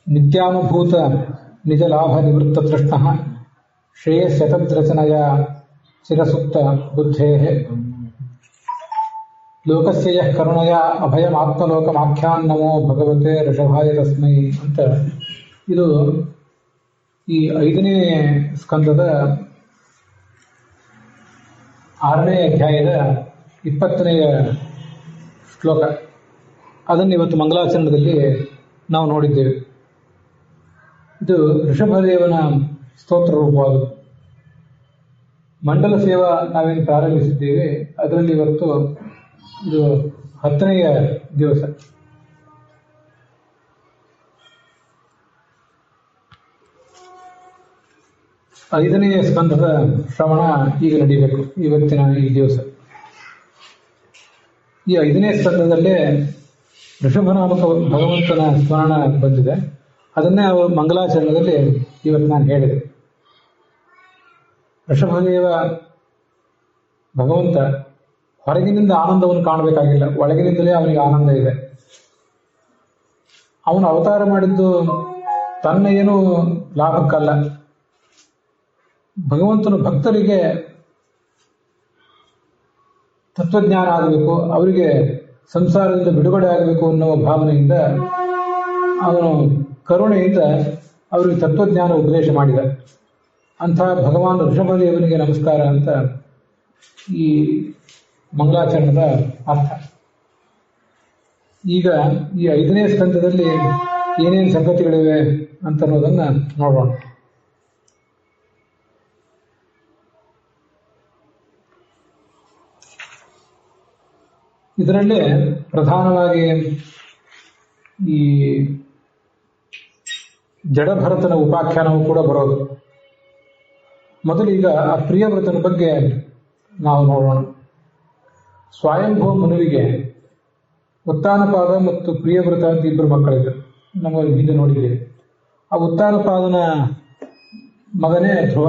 ನಿತ್ಯಾನುಭೂತ ನಿಜ ಲಾಭ ನಿವೃತ್ತ ತೃಷ್ಣ ಶ್ರೇಯಸ್ಯತದ್ರಚನಯ ಚಿರಸುಪ್ತ ಬುದ್ಧೇ ಲೋಕಸ್ಯ ಯಃ ಕರುಣಯ ಅಭಯಮಾತ್ಮಲೋಕಮಾಖ್ಯಾನ್ ನಮೋ ಭಗವತೆ ಋಷಭಾಯ ತಸ್ಮೈ ಅಂತ. ಇದು ಈ 5ನೇ ಸ್ಕಂದದ 6ನೇ ಅಧ್ಯಾಯದ 20ನೇ ಶ್ಲೋಕ. ಅದನ್ನು ಇವತ್ತು ಮಂಗಲಾಚರಣದಲ್ಲಿ ನಾವು ನೋಡಿದ್ದೇವೆ. ಇದು ಋಷಭದೇವನ ಸ್ತೋತ್ರ ರೂಪವಾದ ಮಂಡಲ ಸೇವಾ ನಾವೇನು ಪ್ರಾರಂಭಿಸಿದ್ದೇವೆ. ಅದರಲ್ಲಿ ಇವತ್ತು ಇದು 10ನೇ ದಿವಸ. ಐದನೇ ಸ್ಕಂಧದ ಶ್ರವಣ ಈಗ ನಡೀಬೇಕು ಇವತ್ತಿನ ಈ ದಿವಸ. ಈ 5ನೇ ಸ್ಕಂಧದಲ್ಲೇ ಋಷಭನಾಮಕ ಭಗವಂತನ ಸ್ಮರಣ ಬಂದಿದೆ. ಅದನ್ನೇ ಅವರು ಮಂಗಲಾಚರಣದಲ್ಲಿ ಇವತ್ತು ನಾನು ಹೇಳಿದೆ. ಋಷಭದೇವ ಭಗವಂತ ಹೊರಗಿನಿಂದ ಆನಂದವನ್ನು ಕಾಣಬೇಕಾಗಿಲ್ಲ, ಒಳಗಿನಿಂದಲೇ ಅವನಿಗೆ ಆನಂದ ಇದೆ. ಅವನು ಅವತಾರ ಮಾಡಿದ್ದು ತನ್ನ ಏನು ಲಾಭಕ್ಕಲ್ಲ, ಭಗವಂತನು ಭಕ್ತರಿಗೆ ತತ್ವಜ್ಞಾನ ಆಗಬೇಕು, ಅವರಿಗೆ ಸಂಸಾರದಿಂದ ಬಿಡುಗಡೆ ಆಗಬೇಕು ಅನ್ನುವ ಭಾವನೆಯಿಂದ ಅವನು ಕರುಣೆಯಿಂದ ಅವರಿಗೆ ತತ್ವಜ್ಞಾನ ಉಪದೇಶ ಮಾಡಿದ. ಅಂಥ ಭಗವಾನ್ ಋಷಭದೇವನಿಗೆ ನಮಸ್ಕಾರ ಅಂತ ಈ ಮಂಗಲಾಚರಣದ ಅರ್ಥ. ಈಗ ಈ 5ನೇ ಸ್ಕಂದದಲ್ಲಿ ಏನೇನು ಸಂಗತಿಗಳಿವೆ ಅಂತ ಅನ್ನೋದನ್ನ ನೋಡೋಣ. ಇದರಲ್ಲೇ ಪ್ರಧಾನವಾಗಿ ಈ ಜಡಭರತನ ಉಪಾಖ್ಯಾನವೂ ಕೂಡ ಬರೋದು. ಮೊದಲೀಗ ಆ ಪ್ರಿಯವ್ರತನ ಬಗ್ಗೆ ನಾವು ನೋಡೋಣ. ಸ್ವಯಂಭೂ ಮನುವಿಗೆ ಉತ್ತಾನಪಾದ ಮತ್ತು ಪ್ರಿಯವ್ರತ ಅಂತ 2 ಮಕ್ಕಳಿದ್ದರು. ನಮ್ಮ ಹಿಂದೆ ನೋಡಿದ್ದೇವೆ. ಆ ಉತ್ತಾನಪಾದನ ಮಗನೇ ಧ್ರುವ.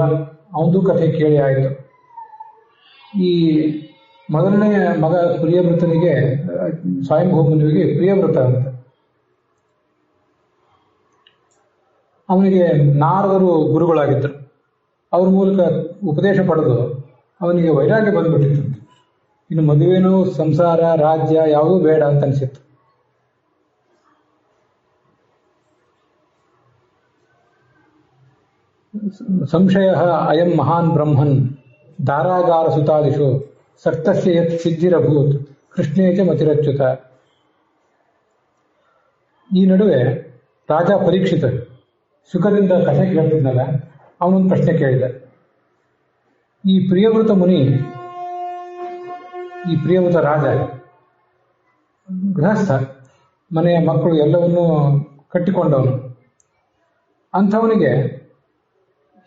ಅವನದು ಕಥೆ ಕೇಳಿ ಆಯಿತು. ಈ ಮೊದಲನೇ ಮಗ ಪ್ರಿಯವ್ರತನಿಗೆ, ಸ್ವಯಂಭೂ ಮನುವಿಗೆ ಪ್ರಿಯವ್ರತ ಅಂತ. ಅವನಿಗೆ ನಾರದರು ಗುರುಗಳಾಗಿದ್ದರು. ಅವ್ರ ಮೂಲಕ ಉಪದೇಶ ಪಡೆದು ಅವನಿಗೆ ವೈರಾಗ್ಯ ಬಂದ್ಬಿಟ್ಟಿತ್ತು. ಇನ್ನು ಮದುವೆನೂ ಸಂಸಾರ ರಾಜ್ಯ ಯಾವುದೂ ಬೇಡ ಅಂತ ಅನಿಸಿತ್ತು. ಸಂಶಯ ಅಯಂ ಮಹಾನ್ ಬ್ರಹ್ಮನ್ ದಾರಾಗಾರ ಸುತಾದಿಶು ಸಕ್ತಸ್ಯ ಯತ್ ಸಿದ್ಧಿರಭೂತ್ ಕೃಷ್ಣೇಚ ಮತಿರಚ್ಯುತ. ಈ ನಡುವೆ ರಾಜ ಪರೀಕ್ಷಿತ ಸುಖದಿಂದ ಕಥೆ ಕೇಳ್ತಿದ್ನಲ್ಲ, ಅವನೊಂದು ಪ್ರಶ್ನೆ ಕೇಳಿದ. ಈ ಪ್ರಿಯವ್ರತ ಮುನಿ, ಈ ಪ್ರಿಯವ್ರತ ರಾಜ ಗೃಹಸ್ಥ, ಮನೆಯ ಮಕ್ಕಳು ಎಲ್ಲವನ್ನೂ ಕಟ್ಟಿಕೊಂಡವನು. ಅಂಥವನಿಗೆ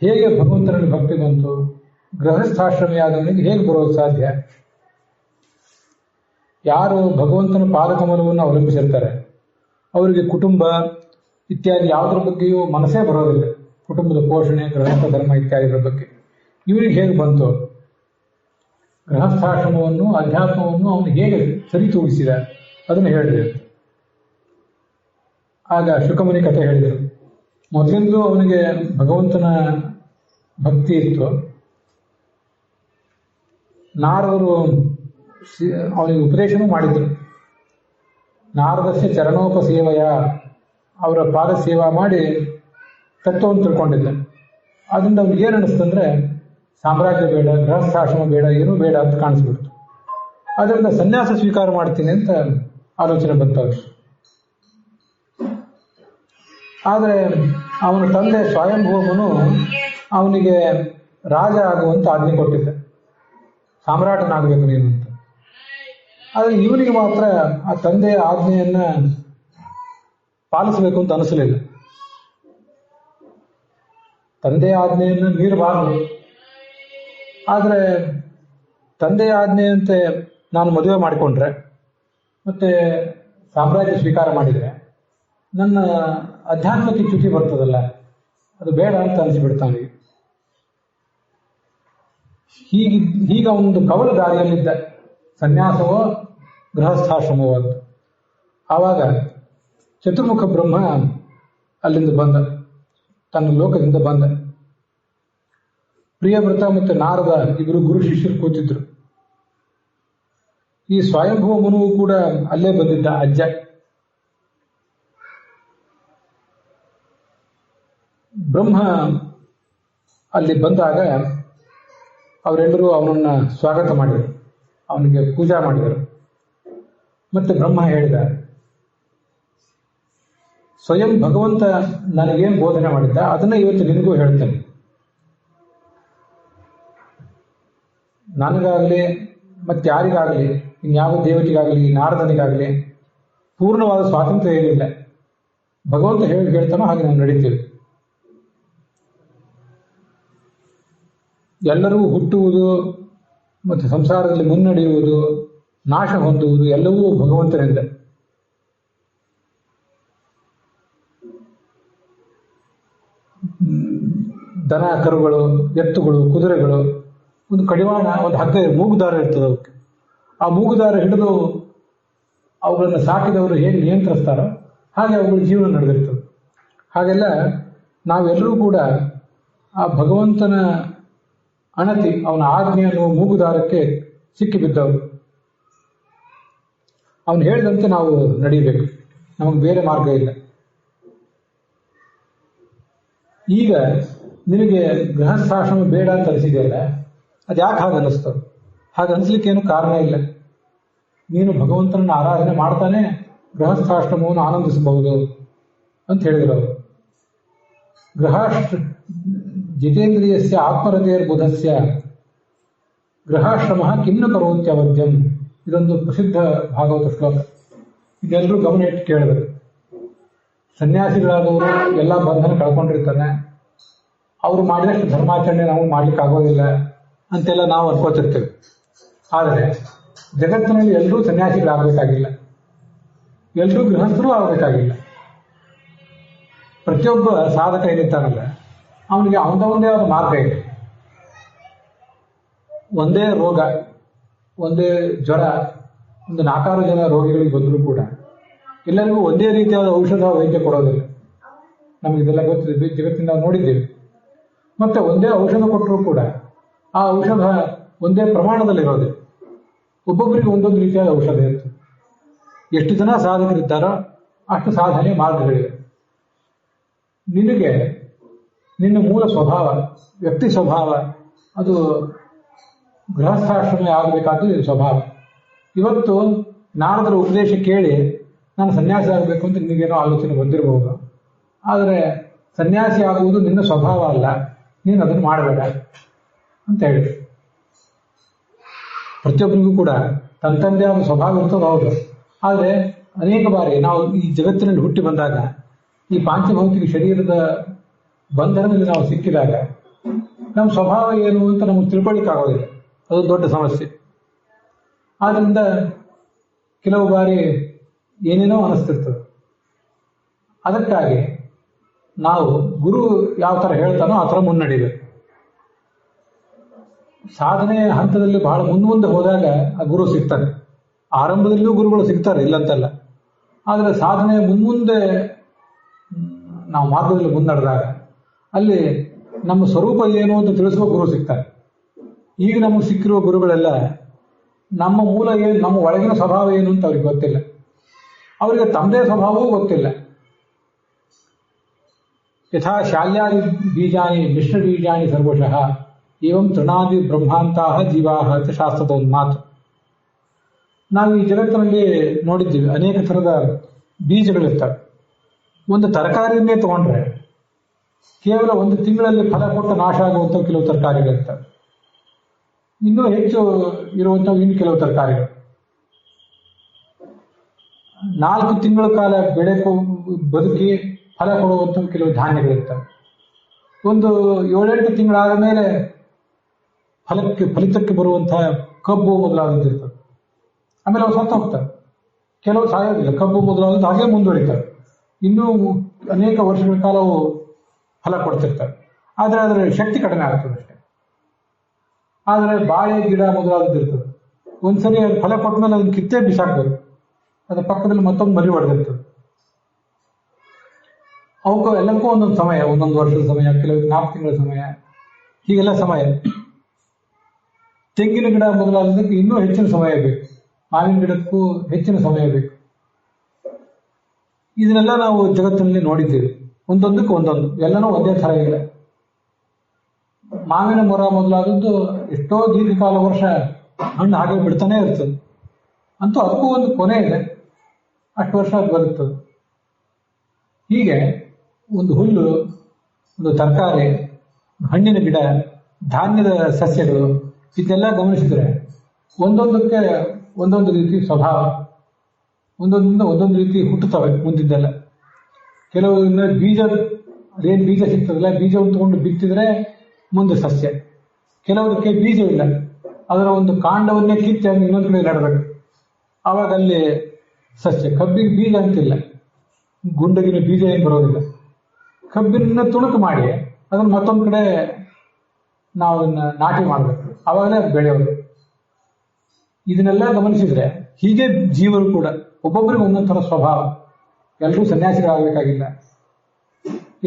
ಹೇಗೆ ಭಗವಂತನಲ್ಲಿ ಭಕ್ತಿ ಬಂತು? ಗೃಹಸ್ಥಾಶ್ರಮಿಯಾದವನಿಗೆ ಹೇಗೆ ಬರೋದು ಸಾಧ್ಯ? ಯಾರು ಭಗವಂತನ ಪಾದಕಮಲವನ್ನು ಅವಲಂಬಿಸಿರ್ತಾರೆ ಅವರಿಗೆ ಕುಟುಂಬ ಇತ್ಯಾದಿ ಯಾವುದರ ಬಗ್ಗೆಯೂ ಮನಸ್ಸೇ ಬರೋದಿಲ್ಲ. ಕುಟುಂಬದ ಪೋಷಣೆ, ಗೃಹಸ್ಥ ಧರ್ಮ ಇತ್ಯಾದಿಗಳ ಬಗ್ಗೆ ಇವರಿಗೆ ಹೇಗೆ ಬಂತು? ಗೃಹಸ್ಥಾಶ್ರಮವನ್ನು, ಅಧ್ಯಾತ್ಮವನ್ನು ಅವನು ಹೇಗೆ ಸರಿತೂಗಿಸಿದ ಅದನ್ನು ಹೇಳಿದೆ. ಆಗ ಶುಕಮುನಿ ಕಥೆ ಹೇಳಿದರು. ಮೊದಲಿಂದಲೂ ಅವನಿಗೆ ಭಗವಂತನ ಭಕ್ತಿ ಇತ್ತು. ನಾರದರು ಅವನಿಗೆ ಉಪದೇಶನೂ ಮಾಡಿದ್ರು. ನಾರದಸ್ಯ ಚರಣೋಪಸೇವೆಯ, ಅವರ ಪಾದ ಸೇವಾ ಮಾಡಿ ತತ್ವವನ್ನು ತಿಳ್ಕೊಂಡಿದ್ದ. ಅದರಿಂದ ಅವ್ನಿಗೆ ಏನು ಅನಿಸ್ತಂದ್ರೆ ಸಾಮ್ರಾಜ್ಯ ಬೇಡ, ಗೃಹಸ್ಥಾಶ್ರಮ ಬೇಡ, ಏನೂ ಬೇಡ ಅಂತ ಕಾಣಿಸ್ಬಿಡ್ತು. ಅದರಿಂದ ಸನ್ಯಾಸ ಸ್ವೀಕಾರ ಮಾಡ್ತೀನಿ ಅಂತ ಆಲೋಚನೆ ಬಂತವ್ರು. ಆದರೆ ಅವನ ತಂದೆ ಸ್ವಯಂಭೂಮನು ಅವನಿಗೆ ರಾಜ ಆಗುವಂತ ಆಜ್ಞೆ ಕೊಟ್ಟಿದ್ದ, ಸಾಮ್ರಾಟನಾಗಬೇಕು ನೀನು ಅಂತ. ಆದರೆ ಇವನಿಗೆ ಮಾತ್ರ ಆ ತಂದೆಯ ಆಜ್ಞೆಯನ್ನ ಪಾಲಿಸಬೇಕು ಅಂತ ಅನಿಸಲಿಲ್ಲ. ತಂದೆಯ ಆಜ್ಞೆಯನ್ನು ಮೀರಬಾರದು, ಆದರೆ ತಂದೆಯ ಆಜ್ಞೆಯಂತೆ ನಾನು ಮದುವೆ ಮಾಡಿಕೊಂಡ್ರೆ ಮತ್ತೆ ಸಾಮ್ರಾಜ್ಯ ಸ್ವೀಕಾರ ಮಾಡಿದರೆ ನನ್ನ ಅಧ್ಯಾತ್ಮಕ್ಕೆ ಚ್ಯುತಿ ಬರ್ತದಲ್ಲ, ಅದು ಬೇಡ ಅಂತ ಅನಿಸ್ಬಿಡ್ತಾನೆ. ಹೀಗ ಒಂದು ಕವಲ ದಾರಿಯಲ್ಲಿದ್ದ, ಸನ್ಯಾಸವೋ ಗೃಹಸ್ಥಾಶ್ರಮವೋ ಅಂತ. ಆವಾಗ ಚತುರ್ಮುಖ ಬ್ರಹ್ಮ ಅಲ್ಲಿಂದ ಬಂದ, ತನ್ನ ಲೋಕದಿಂದ ಬಂದ. ಪ್ರಿಯವ್ರತ ಮತ್ತು ನಾರದ ಇಬ್ಬರು ಗುರು ಶಿಷ್ಯರು ಕೂತಿದ್ರು. ಈ ಸ್ವಯಂಭುವ ಮುನುವು ಕೂಡ ಅಲ್ಲೇ ಬಂದಿದ್ದ, ಅಜ್ಜ. ಬ್ರಹ್ಮ ಅಲ್ಲಿ ಬಂದಾಗ ಅವರೆಲ್ಲರೂ ಅವನನ್ನ ಸ್ವಾಗತ ಮಾಡಿದರು, ಅವನಿಗೆ ಪೂಜಾ ಮಾಡಿದರು. ಮತ್ತೆ ಬ್ರಹ್ಮ ಹೇಳಿದ, ಸ್ವಯಂ ಭಗವಂತ ನನಗೇನು ಬೋಧನೆ ಮಾಡಿದ್ದ ಅದನ್ನ ಇವತ್ತು ನಿನಗೂ ಹೇಳ್ತೇನೆ. ನನಗಾಗಲಿ ಮತ್ತೆ ಯಾರಿಗಾಗಲಿ, ಇನ್ಯಾವ ದೇವತೆಗಾಗಲಿ ನಾರದನಿಗಾಗಲಿ ಪೂರ್ಣವಾದ ಸ್ವಾತಂತ್ರ್ಯ ಏನಿಲ್ಲ. ಭಗವಂತ ಹೇಳ್ತಾನೋ ಹಾಗೆ ನಾವು ನಡೀತೀವಿ. ಎಲ್ಲರೂ ಹುಟ್ಟುವುದು ಮತ್ತು ಸಂಸಾರದಲ್ಲಿ ಮುನ್ನಡೆಯುವುದು, ನಾಶ ಹೊಂದುವುದು ಎಲ್ಲವೂ ಭಗವಂತನಿಂದ. ದನ ಕರುಗಳು, ಎತ್ತುಗಳು, ಕುದುರೆಗಳು, ಒಂದು ಕಡಿವಾಣ, ಒಂದು ಹಗ್ಗ, ಮೂಗುದಾರ ಇರ್ತದೆ ಅವಕ್ಕೆ. ಆ ಮೂಗುದಾರ ಹಿಡಿದು ಅವುಗಳನ್ನು ಸಾಕಿದವರು ಹೇಗೆ ನಿಯಂತ್ರಿಸ್ತಾರೋ ಹಾಗೆ ಅವುಗಳ ಜೀವನ ನಡೆದಿರ್ತದೆ. ಹಾಗೆಲ್ಲ ನಾವೆಲ್ಲರೂ ಕೂಡ ಆ ಭಗವಂತನ ಅಣತಿ, ಅವನ ಆಜ್ಞೆ ಅನ್ನುವ ಮೂಗುದಾರಕ್ಕೆ ಸಿಕ್ಕಿಬಿದ್ದವರು. ಅವನು ಹೇಳಿದಂತೆ ನಾವು ನಡೀಬೇಕು, ನಮಗೆ ಬೇರೆ ಮಾರ್ಗ ಇಲ್ಲ. ಈಗ ನಿನಗೆ ಗೃಹಸ್ಥಾಶ್ರಮ ಬೇಡ ಅಂತ ಅನಿಸಿದೆಯಲ್ಲ, ಅದು ಯಾಕೆ ಹಾಗೆ ಅನಿಸ್ತದೆ? ಹಾಗೆ ಅನಿಸ್ಲಿಕ್ಕೇನು ಕಾರಣ ಇಲ್ಲ. ನೀನು ಭಗವಂತನನ್ನು ಆರಾಧನೆ ಮಾಡ್ತಾನೆ ಗೃಹಸ್ಥಾಶ್ರಮವನ್ನು ಆನಂದಿಸಬಹುದು ಅಂತ ಹೇಳಿದರು ಅವರು. ಜಿತೇಂದ್ರಿಯಸ್ಯ ಆತ್ಮರತೆಯರ್ಬುಧಸ್ಯ ಗೃಹಾಶ್ರಮ ಕಿಮ್ನ ಕರೋತ್ಯವದ್ಯಂ. ಇದೊಂದು ಪ್ರಸಿದ್ಧ ಭಾಗವತ ಶ್ಲೋಕ. ಇದೆಲ್ಲರೂ ಗಮನ ಇಟ್ಟು ಕೇಳಿದರು. ಸನ್ಯಾಸಿಗಳಾದವರು ಎಲ್ಲ ಬಂಧನ ಕಳ್ಕೊಂಡಿರ್ತಾನೆ, ಅವರು ಮಾಡಿದಷ್ಟು ಧರ್ಮಾಚರಣೆ ನಾವು ಮಾಡ್ಲಿಕ್ಕೆ ಆಗೋದಿಲ್ಲ ಅಂತೆಲ್ಲ ನಾವು ಅನ್ಕೋತಿರ್ತೇವೆ. ಆದರೆ ಜಗತ್ತಿನಲ್ಲಿ ಎಲ್ಲರೂ ಸನ್ಯಾಸಿಗಳಾಗಬೇಕಾಗಿಲ್ಲ, ಎಲ್ಲರೂ ಗೃಹಸ್ಥರು ಆಗಬೇಕಾಗಿಲ್ಲ. ಪ್ರತಿಯೊಬ್ಬ ಸಾಧಕ ಏನಿರ್ತಾನಲ್ಲ ಅವನಿಗೆ ಅವನದೇ ಆದ ಮಾರ್ಗ ಇದೆ. ಒಂದೇ ರೋಗ, ಒಂದೇ ಜ್ವರ, ಒಂದು 4-6 ಜನ ರೋಗಿಗಳಿಗೆ ಬಂದರೂ ಕೂಡ ಎಲ್ಲರಿಗೂ ಒಂದೇ ರೀತಿಯಾದ ಔಷಧ ವೈದ್ಯ ಕೊಡೋದಿಲ್ಲ. ನಮಗಿದೆಲ್ಲ ಗೊತ್ತಿದೆ, ಜಗತ್ತಿನ ನಾವು ನೋಡಿದ್ದೇವೆ. ಮತ್ತೆ ಒಂದೇ ಔಷಧ ಕೊಟ್ಟರೂ ಕೂಡ ಆ ಔಷಧ ಒಂದೇ ಪ್ರಮಾಣದಲ್ಲಿರೋದಿಲ್ಲ. ಒಬ್ಬೊಬ್ಬರಿಗೆ ಒಂದೊಂದು ರೀತಿಯಾದ ಔಷಧ ಇರ್ತದೆ. ಎಷ್ಟು ಜನ ಸಾಧಕರಿದ್ದಾರೋ ಅಷ್ಟು ಸಾಧನೆ ಮಾರ್ಗಗಳಿವೆ. ನಿನಗೆ ನಿನ್ನ ಮೂಲ ಸ್ವಭಾವ, ವ್ಯಕ್ತಿ ಸ್ವಭಾವ, ಅದು ಗೃಹಸ್ಥಾಶ್ರಮ ಆಗಬೇಕಾದ್ದು ಸ್ವಭಾವ. ಇವತ್ತು ನಾರದರ ಉಪದೇಶ ಕೇಳಿ ನಾನು ಸನ್ಯಾಸಿ ಆಗಬೇಕು ಅಂತ ನಿನಗೇನೋ ಆಲೋಚನೆ ಬಂದಿರಬಹುದು. ಆದರೆ ಸನ್ಯಾಸಿ ಆಗುವುದು ನಿನ್ನ ಸ್ವಭಾವ ಅಲ್ಲ, ನೀನು ಅದನ್ನು ಮಾಡಬೇಡ ಅಂತ ಹೇಳಿ. ಪ್ರತಿಯೊಬ್ಬರಿಗೂ ಕೂಡ ತನ್ನದೇ ಆದ ಸ್ವಭಾವ ಇರ್ತದೆ, ಹೌದು. ಆದರೆ ಅನೇಕ ಬಾರಿ ನಾವು ಈ ಜಗತ್ತಿನಲ್ಲಿ ಹುಟ್ಟಿ ಬಂದಾಗ, ಈ ಪಾಂಚಭೌತಿಕ ಶರೀರದ ಬಂಧನದಲ್ಲಿ ನಾವು ಸಿಕ್ಕಿದಾಗ ನಮ್ಮ ಸ್ವಭಾವ ಏನು ಅಂತ ನಮಗೆ ತಿಳ್ಕೊಳ್ಳಿಕ್ಕಾಗೋದಿಲ್ಲ. ಅದು ದೊಡ್ಡ ಸಮಸ್ಯೆ. ಆದ್ರಿಂದ ಕೆಲವು ಬಾರಿ ಏನೇನೋ ಅನಿಸ್ತಿರ್ತದೆ. ಅದಕ್ಕಾಗಿ ನಾವು ಗುರು ಯಾವ ಥರ ಹೇಳ್ತಾನೋ ಆ ಥರ ಮುನ್ನಡಿಬೇಕು. ಸಾಧನೆಯ ಹಂತದಲ್ಲಿ ಬಹಳ ಮುಂದೆ ಹೋದಾಗ ಆ ಗುರು ಸಿಗ್ತಾರೆ. ಆರಂಭದಲ್ಲಿಯೂ ಗುರುಗಳು ಸಿಗ್ತಾರೆ, ಇಲ್ಲಂತಲ್ಲ. ಆದರೆ ಸಾಧನೆಯ ಮುಂದೆ ನಾವು ಮಾರ್ಗದಲ್ಲಿ ಮುನ್ನಡೆದಾಗ ಅಲ್ಲಿ ನಮ್ಮ ಸ್ವರೂಪ ಏನು ಅಂತ ತಿಳಿಸುವ ಗುರು ಸಿಗ್ತಾರೆ. ಈಗ ನಮಗೆ ಸಿಕ್ಕಿರುವ ಗುರುಗಳೆಲ್ಲ ನಮ್ಮ ಮೂಲ ಏನು, ನಮ್ಮ ಒಳಗಿನ ಸ್ವಭಾವ ಏನು ಅಂತ ಅವ್ರಿಗೆ ಗೊತ್ತಿಲ್ಲ. ಅವರಿಗೆ ತಮ್ಮದೇ ಸ್ವಭಾವವೂ ಗೊತ್ತಿಲ್ಲ. ಯಥಾ ಶಾಲ್ಯಾದಿ ಬೀಜಾನಿ ಮಿಶ್ರ ಬೀಜಾನಿ ಸರ್ವಶಃ ಏವಂ ತೃಣಾದಿ ಬ್ರಹ್ಮಾಂತಹ ಜೀವಾಹ ಅಂತ ಶಾಸ್ತ್ರದ ಒಂದು ಮಾತು. ನಾವು ಈ ಜಗತ್ತಿನಲ್ಲಿ ನೋಡಿದ್ದೀವಿ, ಅನೇಕ ಥರದ ಬೀಜಗಳಿರ್ತವೆ. ಒಂದು ತರಕಾರಿಯನ್ನೇ ತಗೊಂಡ್ರೆ ಕೇವಲ 1 ತಿಂಗಳಲ್ಲಿ ಫಲ ಕೊಟ್ಟು ನಾಶ ಆಗುವಂಥ ಕೆಲವು ತರಕಾರಿಗಳಿರ್ತವೆ. ಇನ್ನೂ ಹೆಚ್ಚು ಇರುವಂಥವು ಇನ್ನು ಕೆಲವು ತರಕಾರಿಗಳು 4 ತಿಂಗಳ ಕಾಲ ಬೆಳೆ ಬದುಕಿ ಫಲ ಕೊಡುವಂಥ ಕೆಲವು ಧಾನ್ಯಗಳಿರ್ತವೆ. ಒಂದು 7-8 ತಿಂಗಳಾದ ಮೇಲೆ ಫಲಿತಕ್ಕೆ ಬರುವಂತಹ ಕಬ್ಬು ಮೊದಲಾದದ್ದಿರ್ತವೆ. ಆಮೇಲೆ ಅವು ಸತ್ತು ಹೋಗ್ತವೆ. ಕೆಲವು ಸಾಯೋದಿಲ್ಲ, ಕಬ್ಬು ಮೊದಲಾದದ್ದು ಹಾಗೆ ಮುಂದುವರಿತವೆ. ಇನ್ನೂ ಅನೇಕ ವರ್ಷಗಳ ಕಾಲ ಅವು ಫಲ ಕೊಡ್ತಿರ್ತವೆ. ಆದರೆ ಅದರ ಶಕ್ತಿ ಕಡಿಮೆ ಆಗ್ತದೆ ಅಷ್ಟೇ. ಆದರೆ ಬಾಳೆ ಗಿಡ ಮೊದಲಾದದ್ದಿರ್ತದೆ. ಒಂದ್ಸರಿ ಅದು ಫಲ ಕೊಟ್ಟ ಮೇಲೆ ಅದನ್ನು ಕಿತ್ತೇ ಬಿಸಾಕ್ಬೇಕು. ಅದರ ಪಕ್ಕದಲ್ಲಿ ಮತ್ತೊಂದು ಮರಿ ಹೊಡೆದಿರ್ತದೆ. ಅವಕ್ಕೂ ಎಲ್ಲಕ್ಕೂ ಒಂದೊಂದು ಸಮಯ, ಒಂದೊಂದು ವರ್ಷದ ಸಮಯ, ಕೆಲವು 4 ತಿಂಗಳ ಸಮಯ, ಹೀಗೆಲ್ಲ ಸಮಯ. ತೆಂಗಿನ ಗಿಡ ಮೊದಲಾದಕ್ಕೆ ಇನ್ನೂ ಹೆಚ್ಚಿನ ಸಮಯ ಬೇಕು, ಮಾವಿನ ಗಿಡಕ್ಕೂ ಹೆಚ್ಚಿನ ಸಮಯ ಬೇಕು. ಇದನ್ನೆಲ್ಲ ನಾವು ಜಗತ್ತಿನಲ್ಲಿ ನೋಡಿದ್ದೇವೆ. ಒಂದೊಂದಕ್ಕೆ ಒಂದೊಂದು, ಎಲ್ಲನೂ ಒಂದೇ ಥರ ಇಲ್ಲ. ಮಾವಿನ ಮರ ಮೊದಲಾದದ್ದು ಎಷ್ಟೋ ದೀರ್ಘಕಾಲ ವರ್ಷ ಹಣ್ಣು ಹಾಗೆ ಬಿಡ್ತಾನೆ ಇರ್ತದೆ. ಅಂತೂ ಅದಕ್ಕೂ ಒಂದು ಕೊನೆ ಇದೆ, ಅಷ್ಟು ವರ್ಷ ಅದು ಬರುತ್ತದೆ. ಹೀಗೆ ಒಂದು ಹುಲ್ಲು, ಒಂದು ತರಕಾರಿ, ಹಣ್ಣಿನ ಗಿಡ, ಧಾನ್ಯದ ಸಸ್ಯಗಳು, ಇದೆಲ್ಲ ಗಮನಿಸಿದ್ರೆ ಒಂದೊಂದಕ್ಕೆ ಒಂದೊಂದು ರೀತಿ ಸ್ವಭಾವ, ಒಂದೊಂದಿಂದ ಒಂದೊಂದು ರೀತಿ ಹುಟ್ಟುತ್ತವೆ ಮುಂದಿದ್ದೆಲ್ಲ. ಕೆಲವೊಂದು ಬೀಜ, ಅದೇನು ಬೀಜ ಸಿಗ್ತದಲ್ಲ, ಬೀಜವನ್ನು ತಗೊಂಡು ಬಿತ್ತಿದ್ರೆ ಮುಂದೆ ಸಸ್ಯ. ಕೆಲವದಕ್ಕೆ ಬೀಜ ಇಲ್ಲ, ಅದರ ಒಂದು ಕಾಂಡವನ್ನೇ ಕಿತ್ತಿ ಇನ್ನೊಂದು ಕಡೆ ನೆಡಬೇಕು, ಆವಾಗ ಅಲ್ಲಿ ಸಸ್ಯ. ಕಬ್ಬಿಗೆ ಬೀಜ ಅಂತಿಲ್ಲ, ಗುಂಡಗಿನ ಬೀಜ ಏನು ಬರೋದಿಲ್ಲ. ಕಬ್ಬಿನ ತುಣುಕು ಮಾಡಿ ಅದನ್ನು ಮತ್ತೊಂದು ಕಡೆ ನಾವು ಅದನ್ನ ನಾಟಿ ಮಾಡಬೇಕು, ಆವಾಗಲೇ ಅದು ಬೆಳೆಯೋದು. ಇದನ್ನೆಲ್ಲ ಗಮನಿಸಿದ್ರೆ ಹೀಗೆ ಜೀವರು ಕೂಡ ಒಬ್ಬೊಬ್ಬರಿಗೆ ಒಂದೊಂದು ಥರ ಸ್ವಭಾವ. ಎಲ್ಲರೂ ಸನ್ಯಾಸಿಗಳಾಗಬೇಕಾಗಿಲ್ಲ,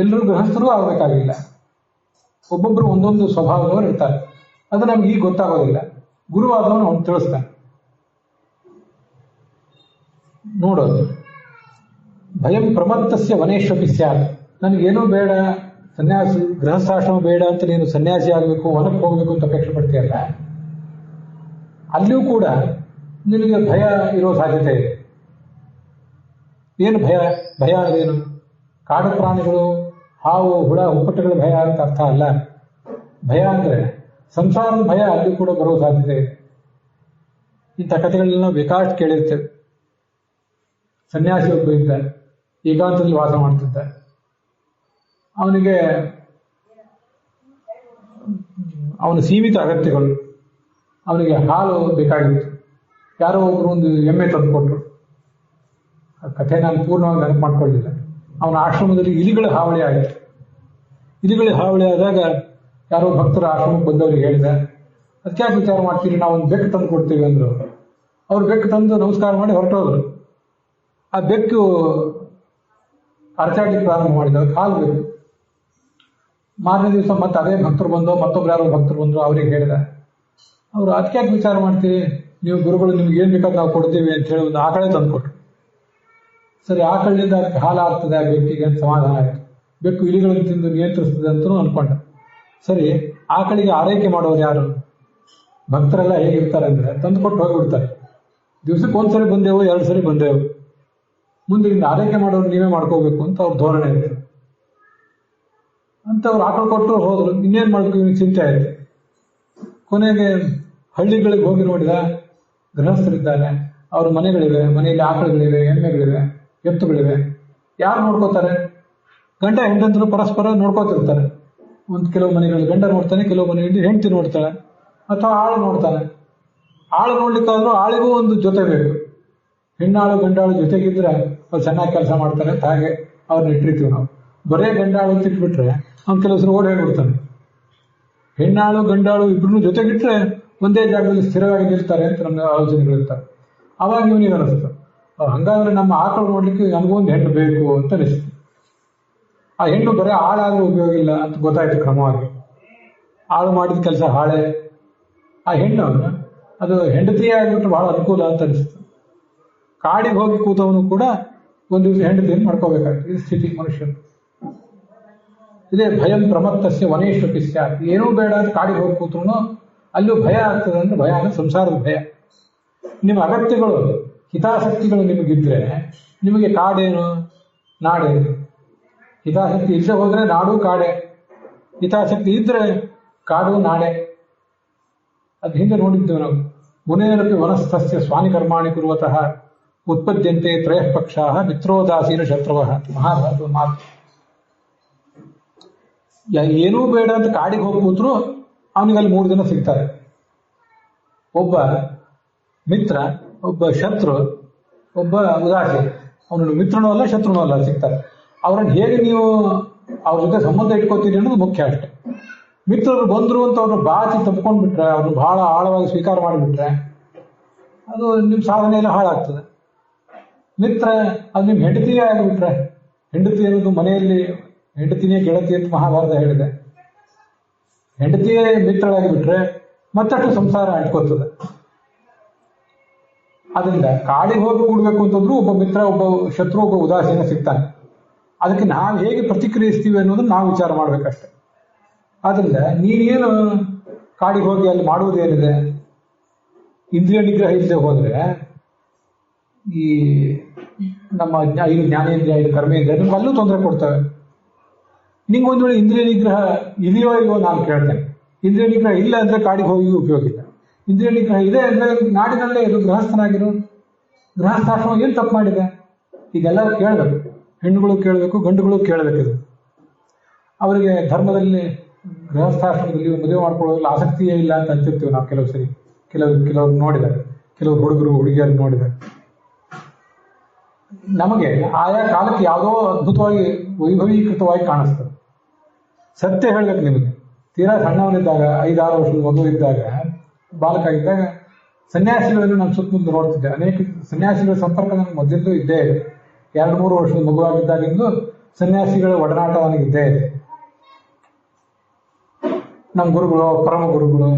ಎಲ್ಲರೂ ಗೃಹಸ್ಥರು ಆಗಬೇಕಾಗಿಲ್ಲ. ಒಬ್ಬೊಬ್ಬರು ಒಂದೊಂದು ಸ್ವಭಾವದವರು ಇರ್ತಾರೆ. ಅದು ನಮ್ಗೆ ಈಗ ಗೊತ್ತಾಗೋದಿಲ್ಲ, ಗುರುವಾದವನು ಅವನು ತಿಳಿಸ್ತಾನೆ. ನೋಡೋದು, ಭಯಂ ಪ್ರಮತ್ತಸ್ಯ ವನೇಶ್ವಪಿ ಸ್ಯಾತ್. ನನಗೇನೂ ಬೇಡ, ಸನ್ಯಾಸಿ ಗೃಹಸ್ಥಾಶ್ರಮ ಬೇಡ ಅಂತ ನೀನು ಸನ್ಯಾಸಿ ಆಗಬೇಕು, ವನಕ್ಕೆ ಹೋಗ್ಬೇಕು ಅಂತ ಅಪೇಕ್ಷೆ ಪಡ್ತೀಯಲ್ಲ, ಅಲ್ಲಿಯೂ ಕೂಡ ನಿನಗೆ ಭಯ ಇರೋ ಸಾಧ್ಯತೆ ಇದೆ. ಏನು ಭಯ? ಭಯ ಅಂದ್ರೇನು? ಕಾಡು ಪ್ರಾಣಿಗಳು, ಹಾವು, ಹುಳ, ಹುಪ್ಪಟೆಗಳ ಭಯ ಅಂತ ಅರ್ಥ ಅಲ್ಲ. ಭಯ ಅಂದ್ರೆ ಸಂಸಾರದ ಭಯ ಅಲ್ಲಿ ಕೂಡ ಬರೋ ಸಾಧ್ಯತೆ ಇದೆ. ಇಂಥ ಕಥೆಗಳನ್ನ ಬೇಕಾಷ್ಟು ಕೇಳಿರ್ತೇವೆ. ಸನ್ಯಾಸಿ ಒಬ್ಬ ಇದ್ದ, ಏಕಾಂತದಲ್ಲಿ ವಾಸ ಮಾಡ್ತಿದ್ದ. ಅವನ ಸೀಮಿತ ಅಗತ್ಯಗಳು, ಅವನಿಗೆ ಹಾಲು ಬೇಕಾಗಿತ್ತು. ಯಾರೋ ಒಬ್ರು ಒಂದು ಎಮ್ಮೆ ತಂದುಕೊಟ್ರು. ಆ ಕಥೆ ನಾನು ಪೂರ್ಣವಾಗಿ ನೆನಪು ಮಾಡ್ಕೊಳ್ಳಿಲ್ಲ. ಅವನ ಆಶ್ರಮದಲ್ಲಿ ಇಲಿಗಳ ಹಾವಳಿ ಆಯಿತು. ಇಲಿಗಳ ಹಾವಳಿ ಆದಾಗ ಯಾರೋ ಭಕ್ತರು ಆಶ್ರಮಕ್ಕೆ ಬಂದವರಿಗೆ ಹೇಳಿದ, ಅದಕ್ಯಾಕೆ ವಿಚಾರ ಮಾಡ್ತೀರಿ, ನಾವು ಒಂದು ಬೆಕ್ಕು ತಂದು ಕೊಡ್ತೀವಿ ಅಂದ್ರು. ಅವ್ರು ಬೆಕ್ಕು ತಂದು ನಮಸ್ಕಾರ ಮಾಡಿ ಹೊರಟೋದ್ರು. ಆ ಬೆಕ್ಕು ಅರಚಾಡ್ಲಿಕ್ಕೆ ಪ್ರಾರಂಭ ಮಾಡಿದ, ಅದಕ್ಕೆ ಹಾಲು ಬೇಕು. ಮಾರನೇ ದಿವಸ ಮತ್ತೆ ಅದೇ ಭಕ್ತರು ಬಂದು, ಮತ್ತೊಬ್ರು ಯಾರೋ ಭಕ್ತರು ಬಂದರು, ಅವ್ರಿಗೆ ಹೇಳಿದ. ಅವರು ಅದಕ್ಯಾಕೆ ವಿಚಾರ ಮಾಡ್ತೀವಿ, ನೀವು ಗುರುಗಳು ನಿಮ್ಗೆ ಏನು ಬೇಕಾದ್ರೆ ನಾವು ಕೊಡ್ತೀವಿ ಅಂತ ಹೇಳಿ ಒಂದು ಆಕಳೇ ತಂದುಕೊಟ್ರು. ಸರಿ, ಆಕಳಿನಿಂದ ಅದಕ್ಕೆ ಹಾಲು ಆಗ್ತದೆ, ಆ ಬೆಕ್ಕಿಗೆ ಅಂತ ಸಮಾಧಾನ ಆಯಿತು. ಬೆಕ್ಕು ಇಲಿಗಳನ್ನು ತಿಂದು ನಿಯಂತ್ರಿಸ್ತದೆ ಅಂತಲೂ ಅನ್ಕೊಂಡ. ಸರಿ, ಆಕಳಿಗೆ ಆರೈಕೆ ಮಾಡೋರು ಯಾರು? ಭಕ್ತರೆಲ್ಲ ಹೇಗಿರ್ತಾರೆ ಅಂದ್ರೆ ತಂದುಕೊಟ್ಟು ಹೋಗಿಬಿಡ್ತಾರೆ. ದಿವಸಕ್ಕೆ ಒಂದ್ಸರಿ ಬಂದೆವು, 2 ಸರಿ ಬಂದೆವು, ಮುಂದಿನ ಆರೈಕೆ ಮಾಡೋರು ನೀವೇ ಮಾಡ್ಕೋಬೇಕು ಅಂತ ಅವ್ರ ಧೋರಣೆ ಇರ್ತದೆ. ಅಂತ ಅವ್ರು ಆಕಳು ಕೊಟ್ಟು ಹೋದ್ರು. ಇನ್ನೇನು ಮಾಡ್ಬೇಕು, ಇವ್ನಿಗೆ ಚಿಂತೆ ಆಯ್ತು. ಕೊನೆಗೆ ಹಳ್ಳಿಗಳಿಗೆ ಹೋಗಿ ನೋಡಿದ, ಗೃಹಸ್ಥರಿದ್ದಾರೆ, ಅವ್ರ ಮನೆಗಳಿವೆ, ಮನೆಯಲ್ಲಿ ಆಕಳುಗಳಿವೆ, ಎಮ್ಮೆಗಳಿವೆ, ಎತ್ತುಗಳಿವೆ. ಯಾರು ನೋಡ್ಕೋತಾರೆ? ಗಂಡ ಹೆಂಡಂತರು ಪರಸ್ಪರ ನೋಡ್ಕೋತಿರ್ತಾರೆ. ಕೆಲವು ಮನೆಗಳಲ್ಲಿ ಗಂಡ ನೋಡ್ತಾನೆ, ಕೆಲವು ಮನೆಯಲ್ಲಿ ಹೆಂಡತಿ ನೋಡ್ತಾಳೆ, ಅಥವಾ ಆಳು ನೋಡ್ತಾನೆ. ಆಳು ನೋಡ್ಲಿಕ್ಕಾದ್ರೂ ಆಳಿಗೂ ಒಂದು ಜೊತೆ ಬೇಕು. ಹೆಣ್ಣಾಳು ಗಂಡಾಳು ಜೊತೆಗಿದ್ರೆ ಅವ್ರು ಚೆನ್ನಾಗಿ ಕೆಲಸ ಮಾಡ್ತಾರೆ ಅಂತ ಹಾಗೆ ಅವ್ರನ್ನ ಇಟ್ಟಿರ್ತೀವಿ ನಾವು. ಬರೇ ಗಂಡಾಳು ಅಂತ ಇಟ್ಬಿಟ್ರೆ ಅವ್ನು ಕೆಲವು ಸಲ ಓಡಿ ಹೋಗ್ಬಿಡ್ತಾನೆ. ಹೆಣ್ಣಾಳು ಗಂಡಾಳು ಇಬ್ರು ಜೊತೆಗಿಟ್ರೆ ಒಂದೇ ಜಾಗದಲ್ಲಿ ಸ್ಥಿರವಾಗಿ ನಿಲ್ತಾರೆ ಅಂತ ನಮ್ಮ ಆಲೋಚನೆಗಳಿರ್ತಾರೆ. ಅವಾಗ ಇವನಿಗೆ ಅನಿಸ್ತು, ಹಂಗಾದ್ರೆ ನಮ್ಮ ಆಕಳು ನೋಡ್ಲಿಕ್ಕೆ ನನಗೊಂದು ಹೆಣ್ಣು ಬೇಕು ಅಂತ ಅನಿಸ್ತು. ಆ ಹೆಣ್ಣು ಬರೀ ಆಳಾದ್ರೂ ಉಪಯೋಗ ಇಲ್ಲ ಅಂತ ಗೊತ್ತಾಯ್ತು ಕ್ರಮವಾಗಿ. ಆಳು ಮಾಡಿದ ಕೆಲಸ ಹಾಳೆ. ಆ ಹೆಣ್ಣು ಅದು ಹೆಂಡತಿಯೇ ಆಗಿಬಿಟ್ರೆ ಬಹಳ ಅನುಕೂಲ ಅಂತ ಅನಿಸ್ತು. ಕಾಡಿಗೆ ಹೋಗಿ ಕೂತವನು ಕೂಡ ಒಂದು ದಿವಸ ಹೆಂಡತಿಯನ್ನು ಮಾಡ್ಕೋಬೇಕಾಗ್ತದೆ. ಇದು ಸ್ಥಿತಿ ಮನುಷ್ಯನು. ಇದೇ ಭಯಂ ಪ್ರಮತ್ತಸ್ಯ ವನೇಶ್ವಪಿ ಸ್ಯಾತ್. ಏನೂ ಬೇಡ ಅಂತ ಕಾಡಿಗೆ ಹೋಗಿ ಕೂತ್ರು ಅಲ್ಲೂ ಭಯ ಆಗ್ತದೆ. ಅಂದ್ರೆ ಭಯ ಅಂದ್ರೆ ಸಂಸಾರದ ಭಯ. ನಿಮ್ಮ ಅಗತ್ಯಗಳು, ಹಿತಾಸಕ್ತಿಗಳು ನಿಮಗಿದ್ರೆ ನಿಮಗೆ ಕಾಡೇನು ನಾಡೇನು? ಹಿತಾಸಕ್ತಿ ಇಲ್ಲದೆ ಹೋದ್ರೆ ನಾಡು ಕಾಡೆ, ಹಿತಾಸಕ್ತಿ ಇದ್ರೆ ಕಾಡು ನಾಡೆ. ಅದು ಹಿಂದೆ ನೋಡಿದ್ದೇವೆ ನಾವು. ಮುನೇರಪಿ ವನಸ್ಥಸ್ಯ ಸ್ವಾನಿ ಕರ್ಮಾಣಿ ಕುರುವತಃ ಉತ್ಪದ್ಯಂತೆ ತ್ರಯಃ ಪಕ್ಷಾಃ ಮಿತ್ರೋದಾಸೀನ ಶತ್ರುವಃ. ಮಹಾಭಾರತದ ಮಾತು. ಏನೂ ಬೇಡ ಅಂತ ಕಾಡಿಗೆ ಹೋಗಿ ಕೂತ್ರು ಅವನಿಗೆ ಅಲ್ಲಿ 3 ಜನ ಸಿಗ್ತಾರೆ. ಒಬ್ಬ ಮಿತ್ರ, ಒಬ್ಬ ಶತ್ರು, ಒಬ್ಬ ಉದಾಸಿ. ಅವನು ಮಿತ್ರನೂ ಅಲ್ಲ ಶತ್ರುನೂ ಅಲ್ಲ ಸಿಗ್ತಾರೆ. ಅವ್ರನ್ನ ಹೇಗೆ ನೀವು ಅವ್ರ ಜೊತೆ ಸಂಬಂಧ ಇಟ್ಕೋತೀರಿ ಅನ್ನೋದು ಮುಖ್ಯ ಅಷ್ಟೆ. ಮಿತ್ರರು ಬಂದ್ರು ಅಂತ ಅವ್ರನ್ನ ಬಾಚಿ ತಪ್ಕೊಂಡ್ಬಿಟ್ರೆ, ಅವ್ರನ್ನ ಬಹಳ ಆಳವಾಗಿ ಸ್ವೀಕಾರ ಮಾಡಿಬಿಟ್ರೆ ಅದು ನಿಮ್ಮ ಸಾಧನೆ ಎಲ್ಲ ಹಾಳಾಗ್ತದೆ. ಮಿತ್ರ ಅದು ನಿಮ್ಮ ಹೆಂಡತಿಯೇ ಆಗಿಬಿಟ್ರೆ, ಹೆಂಡತಿ ಅನ್ನೋದು ಮನೆಯಲ್ಲಿ ಹೆಂಡತಿನೇ ಗೆಳತಿ ಅಂತ ಮಹಾಭಾರತ ಹೇಳಿದೆ. ಹೆಂಡತಿಯೇ ಮಿತ್ರಳಾಗಿ ಬಿಟ್ರೆ ಮತ್ತಷ್ಟು ಸಂಸಾರ ಅಂಟ್ಕೋತದೆ. ಅದರಿಂದ ಕಾಡಿಗೆ ಹೋಗಿ ಕೂಡ್ಬೇಕು ಅಂತಂದ್ರೂ ಒಬ್ಬ ಮಿತ್ರ, ಒಬ್ಬ ಶತ್ರು, ಒಬ್ಬ ಉದಾಸೀನ ಸಿಗ್ತಾನೆ. ಅದಕ್ಕೆ ನಾವು ಹೇಗೆ ಪ್ರತಿಕ್ರಿಯಿಸ್ತೀವಿ ಅನ್ನೋದನ್ನ ನಾವು ವಿಚಾರ ಮಾಡ್ಬೇಕಷ್ಟೆ. ಆದ್ರಿಂದ ನೀನೇನು ಕಾಡಿಗೆ ಹೋಗಿ ಅಲ್ಲಿ ಮಾಡುವುದೇನಿದೆ? ಇಂದ್ರಿಯ ನಿಗ್ರಹ ಇಲ್ಲದೆ ಹೋದ್ರೆ ಈ ನಮ್ಮ 5 ಜ್ಞಾನೇಂದ್ರಿಯ 5 ಕರ್ಮೇಂದ್ರಿಯ ನಿಮ್ಗೆ ಅಲ್ಲೂ ತೊಂದರೆ ಕೊಡ್ತವೆ. ನಿಂಗೆ ಒಂದು ವೇಳೆ ಇಂದ್ರಿಯ ನಿಗ್ರಹ ಇದೆಯೋ ಇಲ್ವೋ ನಾನು ಕೇಳ್ತೇನೆ. ಇಂದ್ರಿಯ ನಿಗ್ರಹ ಇಲ್ಲ ಅಂದ್ರೆ ಕಾಡಿಗೆ ಹೋಗಿ ಉಪಯೋಗ ಇಲ್ಲ. ಇಂದ್ರಿಯ ನಿಗ್ರಹ ಇದೆ ಅಂದ್ರೆ ನಾಡಿನಲ್ಲೇ ಇದು, ಗೃಹಸ್ಥನಾಗಿರು. ಗೃಹಸ್ಥಾಶ್ರಮ ಏನು ತಪ್ಪು ಮಾಡಿದೆ? ಇದೆಲ್ಲ ಕೇಳಬೇಕು. ಹೆಣ್ಣುಗಳು ಕೇಳಬೇಕು, ಗಂಡುಗಳು ಕೇಳಬೇಕು. ಇದು ಅವರಿಗೆ ಧರ್ಮದಲ್ಲಿ ಗೃಹಸ್ಥಾಶ್ರಮದಲ್ಲಿ ಮದುವೆ ಮಾಡ್ಕೊಳ್ಳೋದ್ರಲ್ಲಿ ಆಸಕ್ತಿಯೇ ಇಲ್ಲ ಅಂತ ಅಂತಿರ್ತೀವಿ ನಾವು ಕೆಲವು ಸರಿ. ಕೆಲವರು ನೋಡಿದ್ದಾರೆ, ಕೆಲವರು ಹುಡುಗರು ಹುಡುಗಿಯರು ನೋಡಿದ್ದಾರೆ. ನಮಗೆ ಆಯಾ ಕಾಲಕ್ಕೆ ಯಾವುದೋ ಅದ್ಭುತವಾಗಿ ವೈಭವೀಕೃತವಾಗಿ ಕಾಣಿಸ್ತದೆ. ಸತ್ಯ ಹೇಳ್ಬೇಕು ನಿಮಗೆ, ತೀರಾ ಸಣ್ಣವನಿದ್ದಾಗ 5-6 ವರ್ಷದ ಮಗು ಇದ್ದಾಗ, ಬಾಲಕ ಇದ್ದಾಗ ಸನ್ಯಾಸಿಗಳನ್ನು ನಾನು ಸುತ್ತಮುತ್ತ ನೋಡ್ತಿದ್ದೆ. ಅನೇಕ ಸನ್ಯಾಸಿಗಳ ಸಂಪರ್ಕ ನನಗೆ ಮೊದಲಿಂದಲೂ ಇದ್ದೇ ಇದೆ. 2-3 ವರ್ಷದ ಮಗುವಾಗಿದ್ದಾಗಿಂದು ಸನ್ಯಾಸಿಗಳ ಒಡನಾಟ ನನಗಿದ್ದೇ ಇದೆ. ನಮ್ಮ ಗುರುಗಳು, ಪರಮ ಗುರುಗಳು,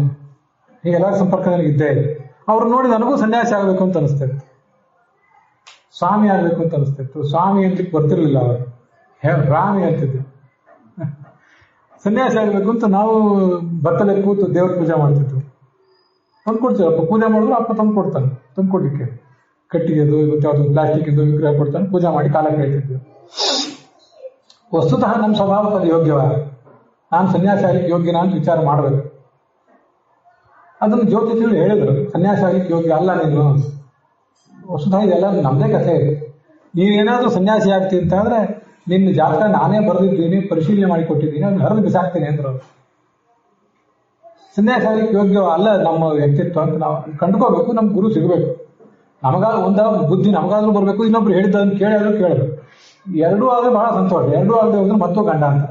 ಹೀಗೆಲ್ಲ ಸಂಪರ್ಕ ನನಗಿದ್ದೇ ಇದೆ. ಅವ್ರು ನೋಡಿ ನನಗೂ ಸನ್ಯಾಸಿ ಆಗಬೇಕು ಅಂತ ಅನಿಸ್ತಾ ಇತ್ತು, ಸ್ವಾಮಿ ಆಗಬೇಕು ಅಂತ ಅನಿಸ್ತಾ ಇತ್ತು. ಸ್ವಾಮಿ ಅಂತಕ್ಕೆ ಬರ್ತಿರ್ಲಿಲ್ಲ, ಅವರು ರಾಮಿ ಅಂತಿದ್ರು. ಸನ್ಯಾಸಿ ಆಗಬೇಕು ಅಂತ ನಾವು ಬತ್ತಲೆ ಕೂತು ದೇವ್ರ ಪೂಜೆ ಮಾಡ್ತಿದ್ವಿ. ತಂದ್ಕೊಡ್ತೀವಿ, ಅಪ್ಪ ಪೂಜೆ ಮಾಡಿದ್ರು ಅಪ್ಪ ತಂದ್ಕೊಡ್ತಾನೆ. ತಂದ್ಕೊಡ್ಲಿಕ್ಕೆ ಕಟ್ಟಿಗೆದು ಯಾವುದು ಪ್ಲಾಸ್ಟಿಕ್ ಇದು ವಿಗ್ರಹ ಕೊಡ್ತಾನೆ, ಪೂಜೆ ಮಾಡಿ ಕಾಲ ಕಳೀತಿದ್ವಿ. ವಸ್ತುತಃ ನಮ್ಮ ಸ್ವಭಾವಕ್ಕೆ ಅದು ಯೋಗ್ಯವಾಗ ನಾನು ಸನ್ಯಾಸಿ ಆಗಲಿಕ್ಕೆ ಯೋಗ್ಯನ ಅಂತ ವಿಚಾರ ಮಾಡಬೇಕು. ಅದನ್ನು ಜ್ಯೋತಿಷಿಗಳು ಹೇಳಿದ್ರು, ಸನ್ಯಾಸಿ ಆಗಲಿಕ್ಕೆ ಯೋಗ್ಯ ಅಲ್ಲ ನೀನು. ವಸ್ತುತಃ ಇದೆಲ್ಲ ನಮ್ಮದೇ ಕಥೆ ಇದೆ. ನೀವೇನಾದ್ರೂ ಸನ್ಯಾಸಿ ಆಗ್ತೀನಿ ಅಂತ ಅಂದ್ರೆ ನಿನ್ನ ಜಾತಕ ನಾನೇ ಬರೆದಿದ್ದೀನಿ, ಪರಿಶೀಲನೆ ಮಾಡಿ ಕೊಟ್ಟಿದ್ದೀನಿ, ಅದನ್ನ ಹರಿದು ಬಿಸಾಕ್ತೀನಿ ಅಂದ್ರು. ಸನ್ಯಾಸಿ ಆಗಲಿಕ್ಕೆ ಯೋಗ್ಯ ಅಲ್ಲ ನಮ್ಮ ವ್ಯಕ್ತಿತ್ವ ಅಂತ ನಾವು ಕಂಡುಕೋಬೇಕು. ನಮ್ಗೆ ಗುರು ಸಿಗಬೇಕು. ಒಂದ ಬುದ್ಧಿ ನಮಗಾದ್ರೂ ಬರಬೇಕು, ಇನ್ನೊಬ್ರು ಹೇಳಿದ್ದನ್ನು ಕೇಳಿದ್ರು ಕೇಳಬೇಕು. ಎರಡೂ ಆದ್ರೆ ಬಹಳ ಸಂತೋಷ. ಎರಡೂ ಆಗದೆ ಹೋದ್ರೆ ಮತ್ತೂ ಗಂಡ ಅಂತ.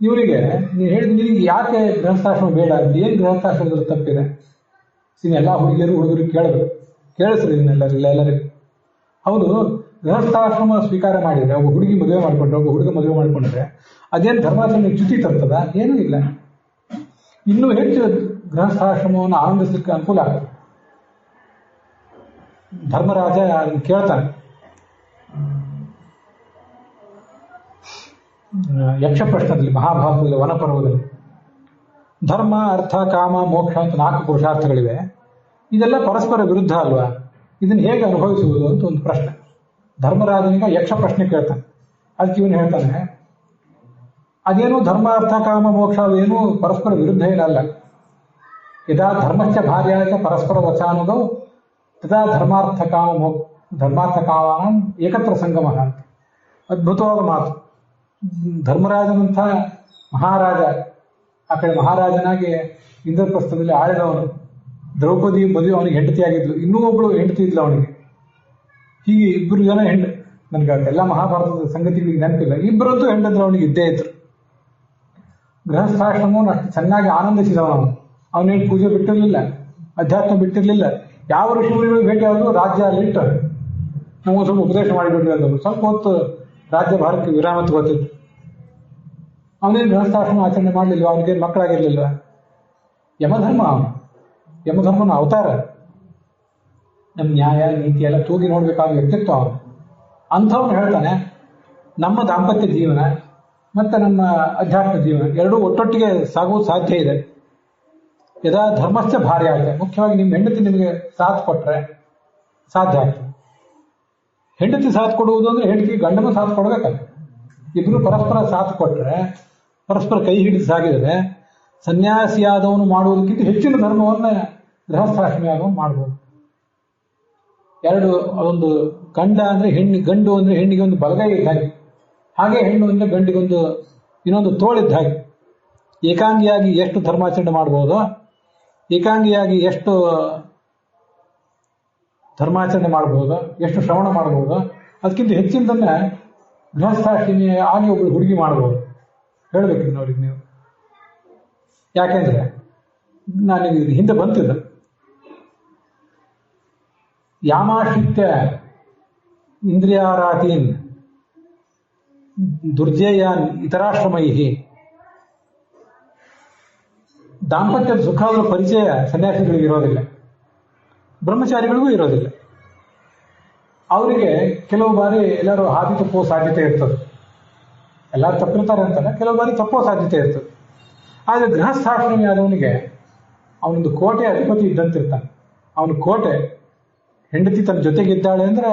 ಇವರಿಗೆ ನೀವು ಹೇಳಿದ್ ನಿನಗೆ ಯಾಕೆ ಗೃಹಸ್ಥಾಶ್ರಮ ಬೇಡ ಅಂತ, ಏನು ಗೃಹಸ್ಥಾಶ್ರಮದಲ್ಲಿ ತಪ್ಪಿದೆ? ಇದನ್ನೆಲ್ಲ ಹುಡುಗರು ಕೇಳಬೇಕು. ಕೇಳಿಸ್ರಿ ಎಲ್ಲರಿಗೂ. ಹೌದು, ಗೃಹಸ್ಥಾಶ್ರಮ ಸ್ವೀಕಾರ ಮಾಡಿದ್ರೆ, ಒಬ್ಬ ಹುಡುಗಿ ಮದುವೆ ಮಾಡ್ಕೊಂಡ್ರೆ, ಒಬ್ಬ ಹುಡುಗ ಮದುವೆ ಮಾಡ್ಕೊಂಡ್ರೆ ಅದೇನು ಧರ್ಮಾಚರಣೆ ಚ್ಯುತಿ ತರ್ತದ? ಏನೂ ಇಲ್ಲ. ಇನ್ನೂ ಹೆಚ್ಚು ಗೃಹಸ್ಥಾಶ್ರಮವನ್ನು ಆನಂದಿಸಲಿಕ್ಕೆ ಅನುಕೂಲ ಆಗ್ತದೆ. ಧರ್ಮರಾಜ ಅದನ್ನು ಕೇಳ್ತಾನೆ. ಯಕ್ಷ ಪ್ರಶ್ನದಲ್ಲಿ, ಮಹಾಭಾರತದಲ್ಲಿ, ವನಪರ್ವದಲ್ಲಿ ಧರ್ಮ, ಅರ್ಥ, ಕಾಮ, ಮೋಕ್ಷ ಅಂತ 4 ಪುರುಷಾರ್ಥಗಳಿವೆ. ಇದೆಲ್ಲ ಪರಸ್ಪರ ವಿರುದ್ಧ ಅಲ್ವಾ? ಇದನ್ನು ಹೇಗೆ ಅನುಭವಿಸುವುದು ಅಂತ ಒಂದು ಪ್ರಶ್ನೆ. ಧರ್ಮರಾಜನಿಗೆ ಯಕ್ಷ ಪ್ರಶ್ನೆ ಕೇಳ್ತಾನೆ. ಅದಕ್ಕೆ ಇವನು ಹೇಳ್ತಾನೆ, ಅದೇನು ಧರ್ಮ, ಅರ್ಥ, ಕಾಮ, ಮೋಕ್ಷ ಅವೇನು ಪರಸ್ಪರ ವಿರುದ್ಧ ಏನಲ್ಲ. ಯದಾ ಧರ್ಮಶ್ಚ ಭಾರ್ಯಾಚ ಪರಸ್ಪರ ವಚಾನುಗೌ ತದಾ ಧರ್ಮಾರ್ಥ ಕಾಮಾನ ಏಕತ್ರ ಸಂಗಮ ಅಂತ. ಅದ್ಭುತವಾದ ಮಾತು. ಧರ್ಮರಾಜನಂಥ ಮಹಾರಾಜ, ಆ ಕಡೆ ಮಹಾರಾಜನಾಗಿ ಇಂದ್ರಪ್ರಸ್ಥದಲ್ಲಿ ಆಳಿದವನು. ದ್ರೌಪದಿ ಮದುವೆ ಅವನಿಗೆ ಹೆಂಡತಿಯಾಗಿದ್ಲು, ಇನ್ನೂ ಒಬ್ಬಳು ಹೆಂಡತಿ ಇದ್ಲು ಅವನಿಗೆ. ಹೀಗೆ 2 ಜನ ನನಗೆ ಎಲ್ಲ ಮಹಾಭಾರತದ ಸಂಗತಿಗಳಿಗೆ ನೆನಪಿಲ್ಲ. 2 ಹೆಂಡಂದ್ರೆ ಅವನಿಗೆ ಇದ್ದೇ ಇದ್ರು. ಗೃಹಸ್ಥಾಶ್ರಮವನ್ನು ಅಷ್ಟು ಚೆನ್ನಾಗಿ ಆನಂದಿಸಿದವನು. ಅವನೇನು ಪೂಜೆ ಬಿಟ್ಟಿರಲಿಲ್ಲ, ಅಧ್ಯಾತ್ಮ ಬಿಟ್ಟಿರಲಿಲ್ಲ. ಯಾವ ಋಷಿಗಳಿಗೆ ಭೇಟಿ ಆದರೂ ರಾಜ್ಯ ಅಲ್ಲಿಟ್ಟು ನಮಗೂ ಸ್ವಲ್ಪ ಉಪದೇಶ ಮಾಡಿಬಿಟ್ರಿ ಅಂದರು. ಸ್ವಲ್ಪ ಹೊತ್ತು ರಾಜ್ಯ ಭಾರಕ್ಕೆ ವಿರಾಮ ತಗೋತಿತ್ತು. ಅವನೇನು ಗೃಹಸ್ಥಾಶ್ರಮ ಆಚರಣೆ ಮಾಡಲಿಲ್ಲ, ಅವನಿಗೇನು ಮಕ್ಕಳಾಗಿರ್ಲಿಲ್ಲ. ಯಮಧರ್ಮನ ಅವತಾರ. ನಮ್ಮ ನ್ಯಾಯ ನೀತಿ ಎಲ್ಲ ತೂಗಿ ನೋಡ್ಬೇಕಾದ ವ್ಯಕ್ತಿತ್ವ ಅವನು. ಅಂಥವನು ಹೇಳ್ತಾನೆ, ನಮ್ಮ ದಾಂಪತ್ಯ ಜೀವನ ಮತ್ತೆ ನಮ್ಮ ಅಧ್ಯಾತ್ಮ ಜೀವನ ಎರಡೂ ಒಟ್ಟೊಟ್ಟಿಗೆ ಸಾಗುವುದು ಸಾಧ್ಯ ಇದೆ. ಯದಾ ಧರ್ಮಶ್ಚ ಭಾರ್ಯ ಆಗುತ್ತೆ. ಮುಖ್ಯವಾಗಿ ನಿಮ್ಮ ಹೆಂಡತಿ ನಿಮಗೆ ಸಾಥ್ ಕೊಟ್ರೆ ಸಾಧ್ಯ ಆಗ್ತದೆ. ಹೆಂಡತಿ ಸಾಥ್ ಕೊಡುವುದು ಅಂದ್ರೆ ಹೆಂಡತಿ ಗಂಡನೂ ಸಾಥ್ ಕೊಡ್ಬೇಕಲ್ಲ. ಇಬ್ರು ಪರಸ್ಪರ ಸಾಥ್ ಕೊಟ್ರೆ, ಪರಸ್ಪರ ಕೈ ಹಿಡಿದು ಸಾಗಿದರೆ ಸನ್ಯಾಸಿಯಾದವನು ಮಾಡುವುದಕ್ಕಿಂತ ಹೆಚ್ಚಿನ ಧರ್ಮವನ್ನ ಗೃಹಸ್ಥಾಶ್ರಮಿಯಾದವನು ಮಾಡ್ಬೋದು. ಒಂದು ಗಂಡ ಅಂದ್ರೆ ಗಂಡು ಅಂದ್ರೆ ಹೆಣ್ಣಿಗೆ ಒಂದು ಬಲಗೈ ಇದ್ದ ಹಾಗೆ, ಹಾಗೆ ಹೆಣ್ಣು ಅಂದ್ರೆ ಗಂಡಿಗೊಂದು ಇನ್ನೊಂದು ತೋಳಿದ್ದ ಹಾಗೆ. ಏಕಾಂಗಿಯಾಗಿ ಎಷ್ಟು ಧರ್ಮಾಚರಣೆ ಮಾಡ್ಬೋದು, ಏಕಾಂಗಿಯಾಗಿ ಎಷ್ಟು ಧರ್ಮಾಚರಣೆ ಮಾಡಬಹುದು, ಎಷ್ಟು ಶ್ರವಣ ಮಾಡಬಹುದು, ಅದಕ್ಕಿಂತ ಹೆಚ್ಚಿನದನ್ನ ಗೃಹಸ್ಥಾಶ್ರಮಿ ಆಗಿ ಒಬ್ಬಳು ಹುಡುಗಿ ಮಾಡಬಹುದು. ಹೇಳ್ಬೇಕ್ರಿ ನೋಡಿಗೆ ನೀವು. ಯಾಕೆಂದ್ರೆ ನನಗೆ ಹಿಂದೆ ಬಂತಿದ್ದ ಯಾಮಾಶ್ರಿತ್ಯ ಇಂದ್ರಿಯಾರಾಧೀನ್ ದುರ್ಜೇಯಾನ್ ಇತರಾಶ್ರಮೈಹಿ. ದಾಂಪತ್ಯದ ಸುಖದ ಪರಿಚಯ ಸನ್ಯಾಸಿಗಳಿಗೆ ಇರೋದಿಲ್ಲ, ಬ್ರಹ್ಮಚಾರಿಗಳಿಗೂ ಇರೋದಿಲ್ಲ. ಅವರಿಗೆ ಕೆಲವು ಬಾರಿ ಎಲ್ಲರೂ ಹಾದಿ ತಪ್ಪುವ ಸಾಧ್ಯತೆ ಇರ್ತದೆ. ಎಲ್ಲರೂ ತಪ್ಪಿರ್ತಾರೆ ಅಂತಲ್ಲ, ಕೆಲವು ಬಾರಿ ತಪ್ಪುವ ಸಾಧ್ಯತೆ ಇರ್ತದೆ. ಆದರೆ ಗೃಹಸ್ಥಾಶ್ರಮಿ ಆದವನಿಗೆ ಅವನೊಂದು ಕೋಟೆ ಅಧಿಪತಿ ಇದ್ದಂತಿರ್ತಾನೆ. ಅವನ ಕೋಟೆ, ಹೆಂಡತಿ ತನ್ನ ಜೊತೆಗಿದ್ದಾಳೆ ಅಂದ್ರೆ,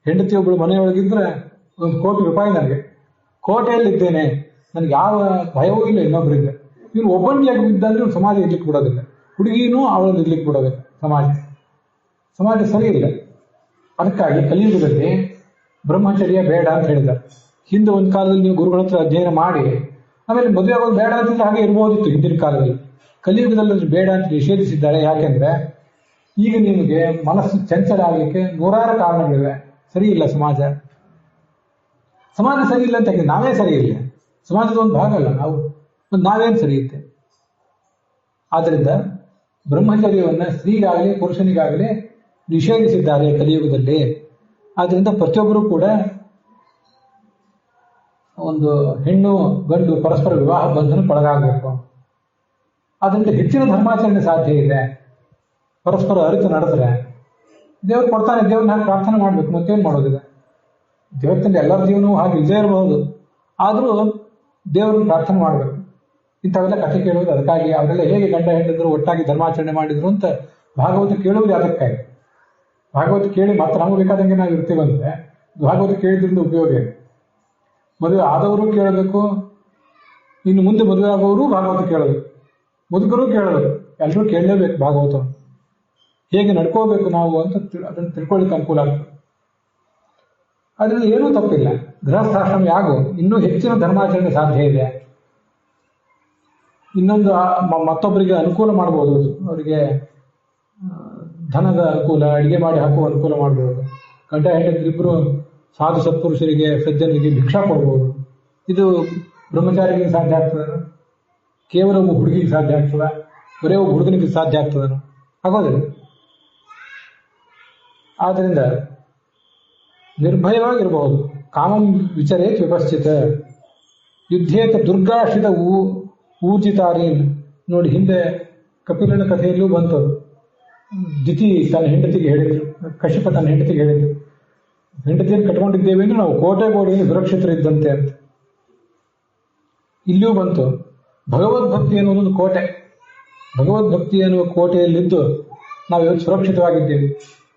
ಹೆಂಡತಿ ಒಬ್ಬಳು ಮನೆಯೊಳಗಿದ್ರೆ ₹1,00,00,000 ನನಗೆ, ಕೋಟೆಯಲ್ಲಿದ್ದೇನೆ, ನನಗೆ ಯಾವ ಭಯವೂ ಇಲ್ಲ ಇನ್ನೊಬ್ಬರಿಂದ. ಇವನು ಒಬ್ಬಂಟಿಯಾಗಿ ಬಿದ್ದಂದ್ರೆ ಸಮಾಜ ಇರ್ಲಿಕ್ಕೆ ಬಿಡೋದಿಲ್ಲ, ಹುಡುಗಿನೂ ಅವಳನ್ನು ಇರ್ಲಿಕ್ಕೆ ಬಿಡೋದಿಲ್ಲ. ಸಮಾಜ ಸರಿ ಇಲ್ಲ. ಅದಕ್ಕಾಗಿ ಕಲಿಯುಗದಲ್ಲಿ ಬ್ರಹ್ಮಚರ್ಯ ಬೇಡ ಅಂತ ಹೇಳಿದ್ದಾರೆ. ಹಿಂದೆ ಒಂದು ಕಾಲದಲ್ಲಿ ನೀವು ಗುರುಗಳ ಹತ್ರ ಅಧ್ಯಯನ ಮಾಡಿ ಆಮೇಲೆ ಮದುವೆ ಆಗೋದು ಬೇಡ ಅಂತಿಲ್ಲ, ಹಾಗೆ ಇರ್ಬೋದಿತ್ತು ಹಿಂದಿನ ಕಾಲದಲ್ಲಿ. ಕಲಿಯುಗದಲ್ಲಿ ಬೇಡ ಅಂತ ನಿಷೇಧಿಸಿದ್ದಾರೆ. ಯಾಕೆಂದ್ರೆ ಈಗ ನಿಮಗೆ ಮನಸ್ಸು ಚಂಚಲ ಆಗಲಿಕ್ಕೆ ನೂರಾರು ಕಾರಣಗಳಿವೆ. ಸರಿ ಇಲ್ಲ ಸಮಾಜ ಸರಿ ಇಲ್ಲ ಅಂತ ನಾವೇ ಸರಿ ಇಲ್ಲ, ಸಮಾಜದ ಒಂದು ಭಾಗ ಅಲ್ಲ ನಾವು, ನಾವೇನು ಸರಿ ಇತ್ತೆ. ಆದ್ರಿಂದ ಬ್ರಹ್ಮಚರ್ಯವನ್ನ ಸ್ತ್ರೀಗಾಗಲಿ ಪುರುಷನಿಗಾಗಲಿ ನಿಷೇಧಿಸಿದ್ದಾರೆ ಕಲಿಯುಗದಲ್ಲಿ. ಆದ್ರಿಂದ ಪ್ರತಿಯೊಬ್ಬರೂ ಕೂಡ ಒಂದು ಹೆಣ್ಣು ಗಂಡು ಪರಸ್ಪರ ವಿವಾಹ ಬಂಧನಕ್ಕೊಳಗಾಗಬೇಕು. ಅದರಿಂದ ಹೆಚ್ಚಿನ ಧರ್ಮಾಚರಣೆ ಸಾಧ್ಯ ಇದೆ. ಪರಸ್ಪರ ಅರಿತು ನಡೆದ್ರೆ ದೇವ್ರು ಕೊಡ್ತಾನೆ, ದೇವ್ರನ್ನ ಪ್ರಾರ್ಥನೆ ಮಾಡ್ಬೇಕು, ಮತ್ತೇನು ಮಾಡೋದಿದೆ. ಜಗತ್ತಿನ ಎಲ್ಲರ ಜೀವನವೂ ಹಾಗೆ ಇಲ್ಲದೇ ಇರಬಹುದು, ಆದರೂ ದೇವ್ರನ್ನ ಪ್ರಾರ್ಥನೆ ಮಾಡಬೇಕು. ಇಂಥವೆಲ್ಲ ಕಥೆ ಕೇಳುವುದು ಅದಕ್ಕಾಗಿ. ಅವರೆಲ್ಲ ಹೇಗೆ ಗಂಡ ಹೆಂಡಿದ್ರು ಒಟ್ಟಾಗಿ ಧರ್ಮಾಚರಣೆ ಮಾಡಿದ್ರು ಅಂತ ಭಾಗವತ ಕೇಳುವುದು ಅದಕ್ಕಾಗಿ. ಭಾಗವತ ಕೇಳಿ ಮತ್ತೆ ನಮಗೆ ಬೇಕಾದಂಗೆ ನಾವು ಇರ್ತೀವಂದ್ರೆ ಭಾಗವತ ಕೇಳಿದ್ರಿಂದ ಉಪಯೋಗ ಏನು? ಮದುವೆ ಆದವರು ಕೇಳಬೇಕು, ಇನ್ನು ಮುಂದೆ ಮದುವೆ ಆಗೋರು ಭಾಗವತ ಕೇಳಬೇಕು, ಮುದುಕರು ಕೇಳಬೇಕು, ಎಲ್ಲರೂ ಕೇಳಲೇಬೇಕು ಭಾಗವತ. ಹೇಗೆ ನಡ್ಕೋಬೇಕು ನಾವು ಅಂತ ಅದನ್ನು ತಿಳ್ಕೊಳ್ಳಿಕ್ಕೆ ಅನುಕೂಲ ಆಗ್ತದೆ. ಅದರಿಂದ ಏನೂ ತಪ್ಪಿಲ್ಲ. ಗೃಹಸ್ಥಾಶ್ರಮ ಯಾಗೋ ಇನ್ನೂ ಹೆಚ್ಚಿನ ಧರ್ಮಾಚರಣೆ ಸಾಧ್ಯ ಇದೆ. ಇನ್ನೊಂದು ಮತ್ತೊಬ್ಬರಿಗೆ ಅನುಕೂಲ ಮಾಡ್ಬೋದು. ಅವರಿಗೆ ಧನದ ಅನುಕೂಲ, ಅಡಿಗೆ ಮಾಡಿ ಹಾಕುವ ಅನುಕೂಲ ಮಾಡ್ಬೋದು. ಗಂಡ ಹೆಂಡತಿರಿಬ್ಬರು ಸಾಧು ಸತ್ಪುರುಷರಿಗೆ ಸಜ್ಜನರಿಗೆ ಭಿಕ್ಷಾ ಕೊಡ್ಬೋದು. ಇದು ಬ್ರಹ್ಮಚಾರಿಗೆ ಸಾಧ್ಯ ಆಗ್ತದ? ಕೇವಲ ಒಬ್ಬ ಹುಡುಗಿಗೆ ಸಾಧ್ಯ ಆಗ್ತದ? ಬರೇ ಒಬ್ಬ ಹುಡುಗನಿಗೆ ಸಾಧ್ಯ ಆಗ್ತದ? ಆಗೋದಿಲ್ಲ. ಆದ್ರಿಂದ ನಿರ್ಭಯವಾಗಿರಬಹುದು. ಕಾಮಂ ವಿಚರೇತ್ ವಿಪಶ್ಚಿತ ಯುದ್ಧೇತ ದುರ್ಗಾಶ್ರಿತ ಊರ್ಜಿತಾರೀನ್. ನೋಡಿ, ಹಿಂದೆ ಕಪಿಲನ ಕಥೆಯಲ್ಲೂ ಬಂತದು. ದಿತಿ ತನ್ನ ಹೆಂಡತಿಗೆ ಹೇಳಿದ್ರು, ಕಶ್ಯಪ ತನ್ನ ಹೆಂಡತಿಗೆ ಹೇಳಿದ್ರು, ಹೆಂಡತಿಯನ್ನು ಕಟ್ಕೊಂಡಿದ್ದೇವೆ ಅಂದ್ರೆ ನಾವು ಕೋಟೆಗೋಡೆಯಲ್ಲಿ ಸುರಕ್ಷಿತರಿದ್ದಂತೆ ಅಂತ. ಇಲ್ಲಿಯೂ ಬಂತು. ಭಗವದ್ಭಕ್ತಿ ಅನ್ನೋದೊಂದು ಕೋಟೆ. ಭಗವದ್ಭಕ್ತಿ ಅನ್ನುವ ಕೋಟೆಯಲ್ಲಿದ್ದು ನಾವು ಇವತ್ತು ಸುರಕ್ಷಿತವಾಗಿದ್ದೇವೆ.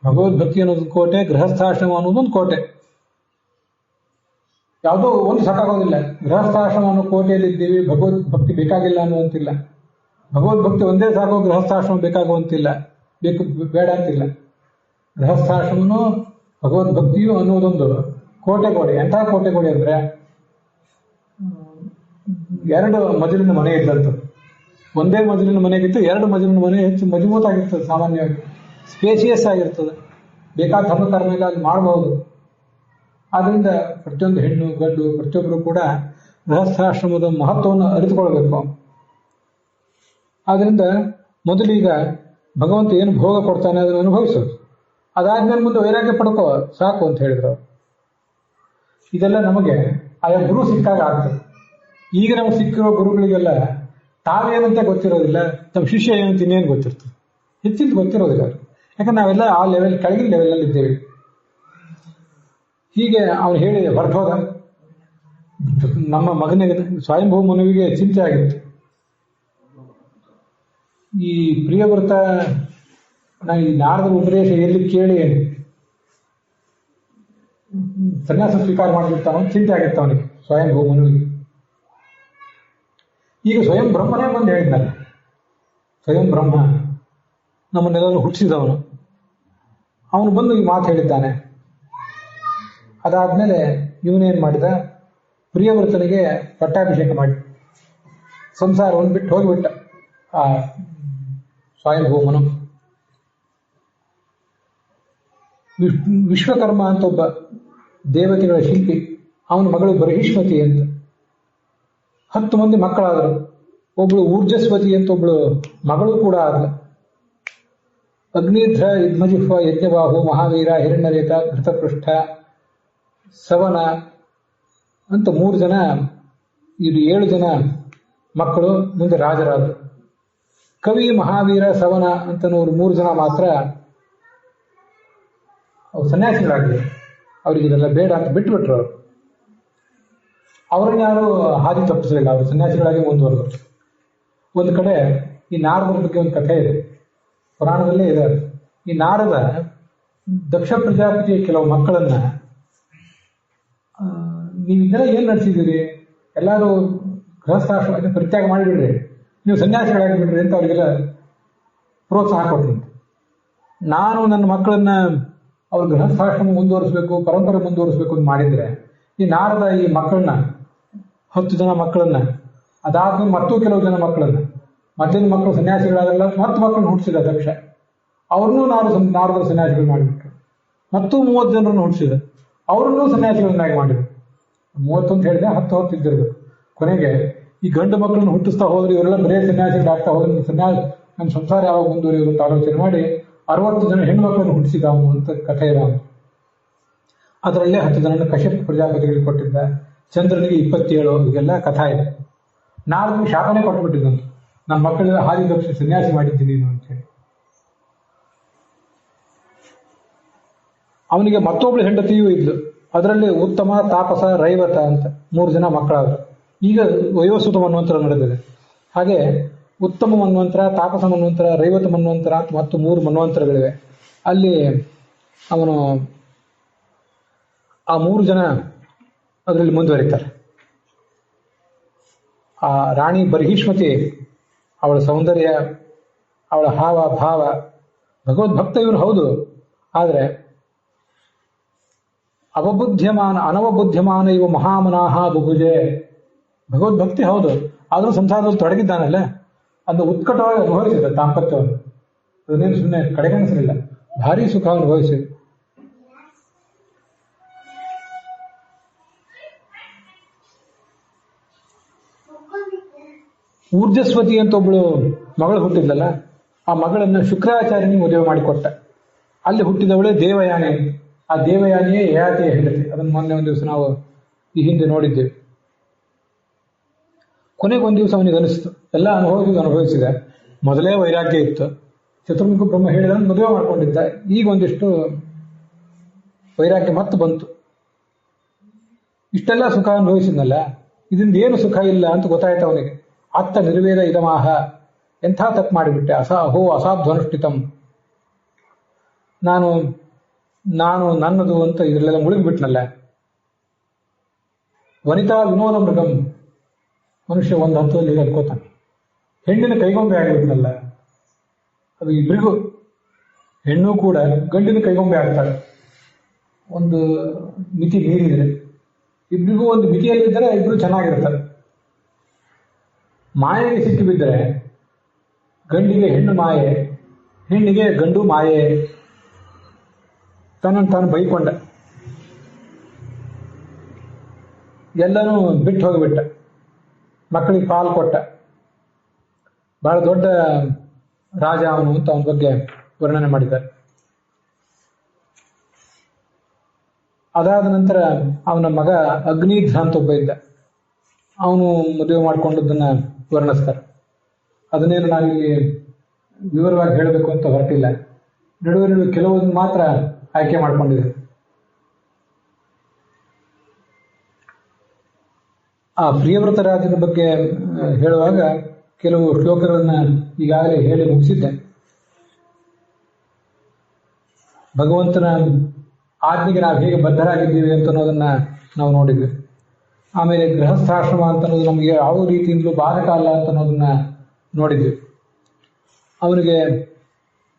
ಭಗವದ್ಭಕ್ತಿ ಅನ್ನೋದೊಂದು ಕೋಟೆ, ಗೃಹಸ್ಥಾಶ್ರಮ ಅನ್ನೋದೊಂದು ಕೋಟೆ. ಯಾವುದೋ ಒಂದು ಸಾಕಾಗೋದಿಲ್ಲ. ಗೃಹಸ್ಥಾಶ್ರಮ ಅನ್ನೋ ಕೋಟೆಯಲ್ಲಿದ್ದೀವಿ, ಭಗವದ್ಭಕ್ತಿ ಬೇಕಾಗಿಲ್ಲ ಅನ್ನುವಂತಿಲ್ಲ. ಭಗವದ್ಭಕ್ತಿ ಒಂದೇ ಸಾಕೋ, ಗೃಹಸ್ಥಾಶ್ರಮ ಬೇಕಾಗುವಂತಿಲ್ಲ, ಬೇಡ ಅಂತಿಲ್ಲ. ಗೃಹಸ್ಥಾಶ್ರಮನೂ ಭಗವದ್ಭಕ್ತಿಯು ಅನ್ನೋದೊಂದು ಕೋಟೆಗೋಡೆ. ಎಂಥ ಕೋಟೆಗೋಡೆ ಅಂದ್ರೆ 2 ಮಜಲಿನ ಮನೆ ಇದ್ದಂಥದ್ದು. ಒಂದೇ ಮಜಲಿನ ಮನೆಗಿತ್ತು 2 ಮಜಲಿನ ಮನೆ ಹೆಚ್ಚು ಮಜಬೂತಾಗಿರ್ತದೆ. ಸಾಮಾನ್ಯವಾಗಿ ಸ್ಪೇಷಿಯಸ್ ಆಗಿರ್ತದೆ. ಬೇಕಾದ ಧರ್ಮ ಕರ್ಮ ಎಲ್ಲ ಅಲ್ಲಿ ಮಾಡಬಹುದು. ಆದ್ರಿಂದ ಪ್ರತಿಯೊಂದು ಹೆಣ್ಣು ಗಂಡು ಪ್ರತಿಯೊಬ್ಬರು ಕೂಡ ಗೃಹಸ್ಥಾಶ್ರಮದ ಮಹತ್ವವನ್ನು ಅರಿತುಕೊಳ್ಬೇಕು. ಆದ್ರಿಂದ ಮೊದಲೀಗ ಭಗವಂತ ಏನು ಭೋಗ ಕೊಡ್ತಾನೆ ಅದನ್ನು ಅನುಭವಿಸೋದು, ಅದಾದ್ಮೇಲೆ ಮುಂದೆ ವೈರಾಗ್ಯ ಪಡ್ಕೋ ಸಾಕು ಅಂತ ಹೇಳಿದ್ರು. ಇದೆಲ್ಲ ನಮಗೆ ಆಯಾ ಗುರು ಸಿಕ್ಕಾಗ ಆಗ್ತದೆ. ಈಗ ನಮಗೆ ಸಿಕ್ಕಿರೋ ಗುರುಗಳಿಗೆಲ್ಲ ತಾವೇನಂತ ಗೊತ್ತಿರೋದಿಲ್ಲ, ನಮ್ಮ ಶಿಷ್ಯ ಏನಂತ ಇನ್ನೇನು ಗೊತ್ತಿರ್ತದೆ, ಹೆಚ್ಚಿನ ಗೊತ್ತಿರೋದಿಲ್ಲ. ಯಾಕಂದ್ರೆ ನಾವೆಲ್ಲ ಆ ಲೆವೆಲ್, ಕೆಳಗಿನ ಲೆವೆಲ್ನಲ್ಲಿ ಇದ್ದೇವೆ. ಹೀಗೆ ಅವನು ಹೇಳಿ ಹೊರಟೋದ. ನಮ್ಮ ಮಗನಿಗೆ, ಸ್ವಯಂಭೂ ಮನುವಿಗೆ ಚಿಂತೆ ಆಗಿತ್ತು. ಈ ಪ್ರಿಯವ್ರತ ನಾನು ಈ ನಾರದ ಉಪದೇಶ ಎಲ್ಲಿ ಕೇಳಿ ಸನ್ಯಾಸ ಸ್ವೀಕಾರ ಮಾಡಿಬಿಡ್ತಾನೋ ಚಿಂತೆ ಆಗಿತ್ತು ಅವನಿಗೆ, ಸ್ವಯಂಭೂ ಮನುವಿಗೆ. ಈಗ ಸ್ವಯಂ ಬ್ರಹ್ಮನೇ ಬಂದು ಹೇಳಿದ್ದಾನೆ. ಸ್ವಯಂ ಬ್ರಹ್ಮ ನಮ್ಮನ್ನೆಲ್ಲರೂ ಹುಟ್ಟಿಸಿದವನು, ಅವನು ಬಂದು ಈ ಮಾತು ಹೇಳಿದ್ದಾನೆ. ಅದಾದ್ಮೇಲೆ ಇವನೇನ್ ಮಾಡಿದ, ಪ್ರಿಯವ್ರತನಿಗೆ ಪಟ್ಟಾಭಿಷೇಕ ಮಾಡಿ ಸಂಸಾರವನ್ನು ಬಿಟ್ಟು ಹೋಗಿಬಿಟ್ಟ ಆ ಸ್ವಯಂಭೂಮನು. ವಿಶ್ವಕರ್ಮ ಅಂತ ಒಬ್ಬ ದೇವತೆಗಳ ಶಿಲ್ಪಿ, ಅವನ ಮಗಳು ಬರಹಿಷ್ಮತಿ ಅಂತ. 10 ಮಂದಿ ಮಕ್ಕಳಾದರು. ಒಬ್ಳು ಊರ್ಜಸ್ವತಿ ಅಂತ ಒಬ್ಳು ಮಗಳು ಕೂಡ ಆದ್ಲು. ಅಗ್ನಿಧ್ರ ಇದ್ಮಜಿಹ್ವ ಯಜ್ಞಬಾಹು ಮಹಾವೀರ ಹಿರಣ್ಯರೇತ ಘೃತಪೃಷ್ಠ ಸವನ ಅಂತ 3 ಜನ, ಇದು 7 ಜನ ಮಕ್ಕಳು ಮುಂದೆ ರಾಜರಾದರು. ಕವಿ, ಮಹಾವೀರ, ಸವನ ಅಂತನವರು 3 ಜನ ಮಾತ್ರ ಅವ್ರು ಸನ್ಯಾಸಿಗಳಾಗಿದ್ರು. ಅವ್ರಿಗೆ ಇದೆಲ್ಲ ಬೇಡ ಅಂತ ಬಿಟ್ಟುಬಿಟ್ರು. ಅವ್ರನ್ನ ಯಾರು ಹಾದಿ ತಪ್ಪಿಸಲಿಲ್ಲ, ಅವರು ಸನ್ಯಾಸಿಗಳಾಗಿ ಮುಂದುವರೆದರು. ಒಂದು ಕಡೆ ಈ ನಾರದರ ಬಗ್ಗೆ ಒಂದು ಕಥೆ ಇದೆ, ಪುರಾಣದಲ್ಲೇ ಇದೆ. ಈ ನಾರದ ದಕ್ಷ ಪ್ರಜಾಪತಿಯ ಕೆಲವು ಮಕ್ಕಳನ್ನ, ನೀವು ಇದೆಲ್ಲ ಏನ್ ನಡೆಸಿದ್ದೀರಿ, ಎಲ್ಲರೂ ಗೃಹಸ್ಥಾಶ್ರಮ ಪರಿತ್ಯಾಗ ಮಾಡಿಬಿಡ್ರಿ, ನೀವು ಸನ್ಯಾಸಿಗಳಾಗಿ ಬಿಡ್ರಿ ಅಂತ ಅವರಿಗೆಲ್ಲ ಪ್ರೋತ್ಸಾಹ ಕೊಟ್ಟರು. ನಾನು ನನ್ನ ಮಕ್ಕಳನ್ನ ಅವ್ರ ಗೃಹಸ್ಥಾಶ್ರಮ ಮುಂದುವರಿಸಬೇಕು, ಪರಂಪರೆ ಮುಂದುವರಿಸಬೇಕು ಅಂತ ಮಾಡಿದ್ರೆ, ಈ ನಾರದ ಈ ಮಕ್ಕಳನ್ನ 10 ಜನ ಮಕ್ಕಳನ್ನ, ಅದಾದ್ಮೇಲೆ ಮತ್ತೂ ಕೆಲವು ಜನ ಮಕ್ಕಳನ್ನ, ಮಧ್ಯಾಹ್ನ ಮಕ್ಕಳು ಸನ್ಯಾಸಿಗಳಾಗಲ್ಲ, ಮತ್ತೆ ಮಕ್ಕಳನ್ನ ಹುಟ್ಟಿಸಿದ ದಕ್ಷ. ಅವ್ರನ್ನೂ ನಾರದರು ಸನ್ಯಾಸಿಗಳು ಮಾಡಿಬಿಟ್ರು. ಮತ್ತೂ 30 ಜನರನ್ನು ಹುಟ್ಟಿಸಿದ, ಅವ್ರನ್ನೂ ಸನ್ಯಾಸಿಗಳನ್ನಾಗಿ ಮಾಡಿದ್ರು. 30 ಅಂತ ಹೇಳಿದ್ರೆ 10 ಇದ್ದಿರ್ಬೇಕು. ಕೊನೆಗೆ ಈ ಗಂಡು ಮಕ್ಕಳನ್ನು ಹುಟ್ಟಿಸ್ತಾ ಹೋದ್ರೆ ಇವರೆಲ್ಲ ಬರೇ ಸನ್ಯಾಸಿಗಳಾಗ್ತಾ ಹೋದ್ರೆ ನಮ್ಮ ಸಂಸಾರ ಯಾವಾಗ ಮುಂದುವರಿಯೋದು ಅಂತ ಆಲೋಚನೆ ಮಾಡಿ 60 ಜನ ಹೆಣ್ಣು ಮಕ್ಕಳನ್ನು ಹುಟ್ಟಿಸಿದ ಅವನು ಅಂತ ಕಥೆ ಇರೋ. ಅದರಲ್ಲೇ 10 ಜನನ ಕಶ್ಯಪ ಪ್ರಜಾಪತಿಗಳಿಗೆ ಕೊಟ್ಟಿದ್ದ, ಚಂದ್ರನಿಗೆ 27, ಇದೆಲ್ಲ ಕಥಾ ಇದೆ. ನಾರದನಿಗೆ ಶಾಪನೆ ಕೊಟ್ಬಿಟ್ಟಿದ್ದಂತ, ನನ್ನ ಮಕ್ಕಳೆಲ್ಲ ಹಾದಿ ದಕ್ಷ ಸನ್ಯಾಸಿ ಮಾಡಿದ್ದೀನಿ ನೀನು ಅಂತೇಳಿ. ಅವನಿಗೆ ಮತ್ತೊಬ್ಳು ಹೆಂಡತಿಯೂ ಇದ್ಲು. ಅದರಲ್ಲಿ ಉತ್ತಮ, ತಾಪಸ, ರೈವತ ಅಂತ 3 ಜನ ಮಕ್ಕಳಾದ್ರು. ಈಗ ವಯೋಸುತ ಮನ್ವಂತರ ನಡೆದಿದೆ. ಹಾಗೆ ಉತ್ತಮ ಮನ್ವಂತರ, ತಾಪಸ ಮನ್ವಂತರ, ರೈವತ ಮನ್ವಂತರ ಅಂತ ಮತ್ತು 3 ಮನ್ವಂತರಗಳಿವೆ. ಅಲ್ಲಿ ಅವನು ಆ 3 ಜನ ಅದರಲ್ಲಿ ಮುಂದುವರಿತಾರೆ. ಆ ರಾಣಿ ಬರ್ಹಿಷ್ಮತಿ, ಅವಳ ಸೌಂದರ್ಯ, ಅವಳ ಹಾವ ಭಾವ, ಭಗವದ್ಭಕ್ತ ಇವನು ಹೌದು, ಆದರೆ ಅನವಬುದ್ಧ್ಯಮಾನ ಇವ ಮಹಾಮನಾಹ ಬುಭುಜೆ, ಭಗವದ್ಭಕ್ತಿ ಹೌದು, ಆದರೂ ಸಂಸಾರದಲ್ಲಿ ತೊಡಗಿದ್ದಾನಲ್ಲ, ಅದು ಉತ್ಕಟವಾಗಿ ಅನುಭವಿಸಿದ ದಾಂಪತ್ಯವನ್ನು. ಅದನ್ನೇನು ಸುಮ್ಮನೆ ಕಡೆಗಣಿಸಲಿಲ್ಲ, ಭಾರಿ ಸುಖ ಅನುಭವಿಸಿದ. ಊರ್ಜಸ್ವತಿ ಅಂತ ಒಬ್ಳು ಮಗಳು ಹುಟ್ಟಿದ್ಲಲ್ಲ, ಆ ಮಗಳನ್ನು ಶುಕ್ರಾಚಾರ್ಯನಿಗೆ ಮದುವೆ ಮಾಡಿಕೊಟ್ಟ. ಅಲ್ಲಿ ಹುಟ್ಟಿದವಳೇ ದೇವಯಾನಿ. ಆ ದೇವಯಾನಿಯೇ ಯಯಾತಿಯ ಹೆಂಡತಿ. ಅದನ್ನು ಮೊನ್ನೆ ಒಂದು ದಿವಸ ನಾವು ಈ ಹಿಂದೆ ನೋಡಿದ್ದೇವೆ. ಕೊನೆಗೊಂದು ದಿವಸ ಅವನಿಗೆ ಅನಿಸ್ತು, ಎಲ್ಲ ಅನುಭವಿಸಿದ, ಮೊದಲೇ ವೈರಾಗ್ಯ ಇತ್ತು, ಚತುರ್ಮುಖ ಬ್ರಹ್ಮ ಹೇಳಿದ ಮದುವೆ ಮಾಡ್ಕೊಂಡಿದ್ದ, ಈಗ ಒಂದಿಷ್ಟು ವೈರಾಗ್ಯ ಮತ್ತೆ ಬಂತು. ಇಷ್ಟೆಲ್ಲ ಸುಖ ಅನುಭವಿಸಿದ್ನಲ್ಲ, ಇದರಿಂದ ಏನು ಸುಖ ಇಲ್ಲ ಅಂತ ಗೊತ್ತಾಯ್ತು ಅವನಿಗೆ. ಅತ್ತ ನಿರ್ವೇದ ಇದಮಾಹ, ಎಂಥ ತಪ್ಪು ಮಾಡಿಬಿಟ್ಟೆ, ಅಸಾಧ್ವನುಷ್ಠಿತಂ, ನಾನು ನನ್ನದು ಅಂತ ಇದರಲ್ಲೆಲ್ಲ ಮುಳುಗಿಬಿಟ್ನಲ್ಲ. ವನಿತಾ ವಿನೋದ ಮೃಗಂ, ಮನುಷ್ಯ ಒಂದು ಹಂತದಲ್ಲಿ ಈಗ ಅನ್ಕೋತಾನೆ, ಹೆಣ್ಣಿನ ಕೈಗೊಂಬೆ ಆಗಿಬಿಟ್ನಲ್ಲ. ಅದು ಇಬ್ಬರಿಗೂ, ಹೆಣ್ಣು ಕೂಡ ಗಂಡಿನ ಕೈಗೊಂಬೆ ಆಗ್ತಾಳೆ, ಒಂದು ಮಿತಿ ಮೀರಿದ್ರೆ. ಇಬ್ಬರಿಗೂ ಒಂದು ಮಿತಿಯಲ್ಲಿದ್ದರೆ ಇಬ್ಬರು ಚೆನ್ನಾಗಿರ್ತಾರೆ. ಮಾಯೆಗೆ ಸಿಕ್ಕಿ ಬಿದ್ದರೆ ಗಂಡಿಗೆ ಹೆಣ್ಣು ಮಾಯೆ, ಹೆಣ್ಣಿಗೆ ಗಂಡು ಮಾಯೆ. ತನ್ನನ್ನು ತಾನು ಬೈಕೊಂಡ, ಎಲ್ಲನೂ ಬಿಟ್ಟು ಹೋಗಿಬಿಟ್ಟ, ಮಕ್ಕಳಿಗೆ ಪಾಲು ಕೊಟ್ಟ. ಬಹಳ ದೊಡ್ಡ ರಾಜ ಅವನು ಅಂತ ಅವನ ಬಗ್ಗೆ ವರ್ಣನೆ ಮಾಡಿದ್ದಾರೆ. ಅದಾದ ನಂತರ ಅವನ ಮಗ ಅಗ್ನಿಧ್ರ ಅಂತ ಒಬ್ಬ ಇದ್ದ, ಅವನು ಮದುವೆ ಮಾಡಿಕೊಂಡದ್ದನ್ನ ವರ್ಣಿಸ್ತಾರೆ. ಅದನ್ನೇನು ನಾವಿಲ್ಲಿ ವಿವರವಾಗಿ ಹೇಳಬೇಕು ಅಂತ ಹೊರಟಿಲ್ಲ. ನಡುವೆ ಕೆಲವೊಂದು ಮಾತ್ರ ಆಯ್ಕೆ ಮಾಡಿಕೊಂಡಿದೆ. ಆ ಪ್ರಿಯವ್ರತ ರಾಜನ ಬಗ್ಗೆ ಹೇಳುವಾಗ ಕೆಲವು ಶ್ಲೋಕಗಳನ್ನ ಈಗಾಗಲೇ ಹೇಳಿ ಮುಗಿಸಿದ್ದೆ. ಭಗವಂತನ ಆಜ್ಞೆಗೆ ನಾವು ಹೇಗೆ ಬದ್ಧರಾಗಿದ್ದೀವಿ ಅಂತ ಅನ್ನೋದನ್ನ ನಾವು ನೋಡಿದ್ವಿ. ಆಮೇಲೆ ಗೃಹಸ್ಥಾಶ್ರಮ ಅಂತ ಅನ್ನೋದು ನಮಗೆ ಯಾವ ರೀತಿಯಿಂದಲೂ ಬಾಧಕ ಅಲ್ಲ ಅಂತ ಅನ್ನೋದನ್ನ ನೋಡಿದ್ವಿ. ಅವನಿಗೆ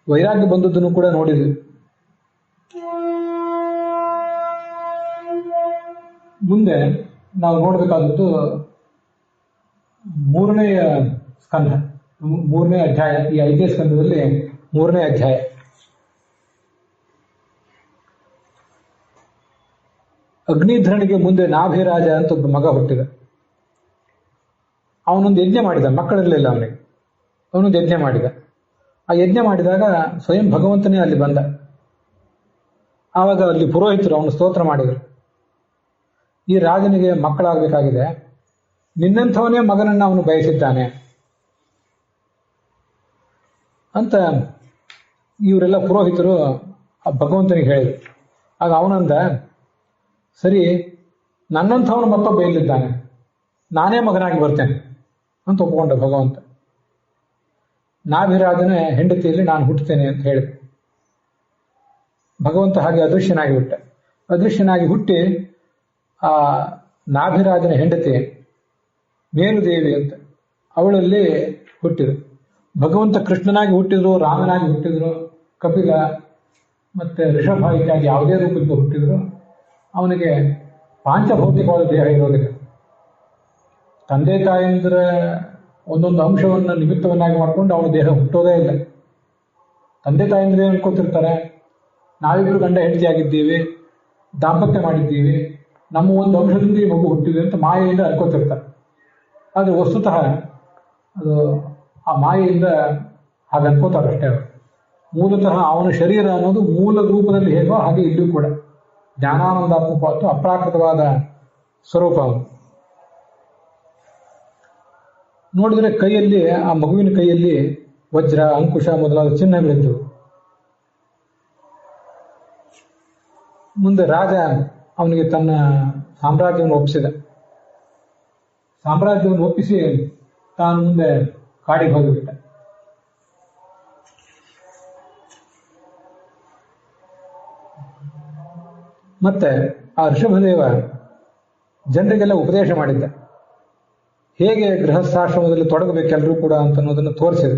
ವೈರಾಗ್ಯ ಬಂದದ್ದನ್ನು ಕೂಡ ನೋಡಿದ್ವಿ. ಮುಂದೆ ನಾವು ನೋಡಬೇಕಾದದ್ದು 3ನೇ ಸ್ಕಂಧ, 3ನೇ ಅಧ್ಯಾಯ. ಈ 5ನೇ ಸ್ಕಂಧದಲ್ಲಿ 3ನೇ ಅಧ್ಯಾಯ. ಅಗ್ನಿಧ್ರನಿಗೆ ಮುಂದೆ ನಾಭಿರಾಜ ಅಂತ ಒಬ್ಬ ಮಗ ಹುಟ್ಟಿದ. ಅವನೊಂದು ಯಜ್ಞ ಮಾಡಿದ, ಮಕ್ಕಳಿರಲಿಲ್ಲ ಅವನಿಗೆ. ಅವನೊಂದು ಯಜ್ಞ ಮಾಡಿದ. ಆ ಯಜ್ಞ ಮಾಡಿದಾಗ ಸ್ವಯಂ ಭಗವಂತನೇ ಅಲ್ಲಿ ಬಂದ. ಆವಾಗ ಅಲ್ಲಿ ಪುರೋಹಿತರು ಅವನು ಸ್ತೋತ್ರ ಮಾಡಿದರು. ಈ ರಾಜನಿಗೆ ಮಕ್ಕಳಾಗಬೇಕಾಗಿದೆ, ನಿನ್ನಂಥವನೇ ಮಗನನ್ನು ಅವನು ಬಯಸಿದ್ದಾನೆ ಅಂತ ಇವರೆಲ್ಲ ಪುರೋಹಿತರು ಆ ಭಗವಂತನಿಗೆ ಹೇಳಿದರು. ಆಗ ಅವನಂದ, ಸರಿ, ನನ್ನಂಥವನು ಮತ್ತೊಬ್ಬ ಎಲ್ಲಿದ್ದಾನೆ, ನಾನೇ ಮಗನಾಗಿ ಬರ್ತೇನೆ ಅಂತ ಒಪ್ಪಿಕೊಂಡ ಭಗವಂತ. ನಾಭಿರಾಜನ ಹೆಂಡತಿಯಲ್ಲಿ ನಾನು ಹುಟ್ಟುತ್ತೇನೆ ಅಂತ ಹೇಳಿದೆ. ಭಗವಂತ ಹಾಗೆ ಅದೃಶ್ಯನಾಗಿ ಹುಟ್ಟಿ ಆ ನಾಭಿರಾಜನ ಹೆಂಡತಿ ಮೇರುದೇವಿ ಅಂತ ಅವಳಲ್ಲಿ ಹುಟ್ಟಿದ್ರು. ಭಗವಂತ ಕೃಷ್ಣನಾಗಿ ಹುಟ್ಟಿದ್ರು, ರಾಮನಾಗಿ ಹುಟ್ಟಿದ್ರು, ಕಪಿಲ ಮತ್ತೆ ಋಷಭ ಇತ್ಯಾದಿ ಯಾವುದೇ ರೂಪದಿಂದ ಹುಟ್ಟಿದ್ರು, ಅವನಿಗೆ ಪಾಂಚಭೌತಿಕವಾದ ದೇಹ ಇರೋದಿಲ್ಲ. ತಂದೆ ತಾಯಂದ್ರ ಒಂದೊಂದು ಅಂಶವನ್ನು ನಿಮಿತ್ತವನ್ನಾಗಿ ಮಾಡಿಕೊಂಡು ಅವನ ದೇಹ ಹುಟ್ಟೋದೇ ಇಲ್ಲ. ತಂದೆ ತಾಯಂದ್ರೆ ಅನ್ಕೋತಿರ್ತಾರೆ, ನಾವಿಬ್ರು ಗಂಡ ಹೆಂಡತಿ ಆಗಿದ್ದೀವಿ, ದಾಂಪತ್ಯ ಮಾಡಿದ್ದೀವಿ, ನಮ್ಮ ಒಂದು ಅಂಶದಿಂದ ಈ ಮಗು ಹುಟ್ಟಿದೆ ಅಂತ ಮಾಯೆಯಿಂದ ಅನ್ಕೋತಿರ್ತಾರೆ. ಆದರೆ ವಸ್ತುತಃ ಅದು ಆ ಮಾಯೆಯಿಂದ ಹಾಗೆ ಅನ್ಕೋತಾರಷ್ಟೇ ಅವರು. ಮೂಲತಃ ಅವನ ಶರೀರ ಅನ್ನೋದು ಮೂಲ ರೂಪದಲ್ಲಿ ಹೇಗೋ ಹಾಗೆ ಇಲ್ಲೂ ಕೂಡ ಜ್ಞಾನಾನಂದಾತ್ಮಕವಾದ ಅಪ್ರಾಕೃತವಾದ ಸ್ವರೂಪ ಅವನು. ನೋಡಿದ್ರೆ ಕೈಯಲ್ಲಿ, ಆ ಮಗುವಿನ ಕೈಯಲ್ಲಿ ವಜ್ರ, ಅಂಕುಶ ಮೊದಲಾದ ಚಿಹ್ನೆಗಳಿದ್ದವು. ಮುಂದೆ ರಾಜ ಅವನಿಗೆ ತನ್ನ ಸಾಮ್ರಾಜ್ಯವನ್ನು ಒಪ್ಪಿಸಿ ತಾನು ಮುಂದೆ ಕಾಡಿಗೆ ಹೋಗಿಬಿಟ್ಟ. ಮತ್ತೆ ಆ ಋಷಭದೇವ ಜನರಿಗೆಲ್ಲ ಉಪದೇಶ ಮಾಡಿದ್ದ, ಹೇಗೆ ಗೃಹಸ್ಥಾಶ್ರಮದಲ್ಲಿ ತೊಡಗಬೇಕೆಲ್ಲರೂ ಕೂಡ ಅಂತ ಅನ್ನೋದನ್ನು ತೋರಿಸಿದೆ.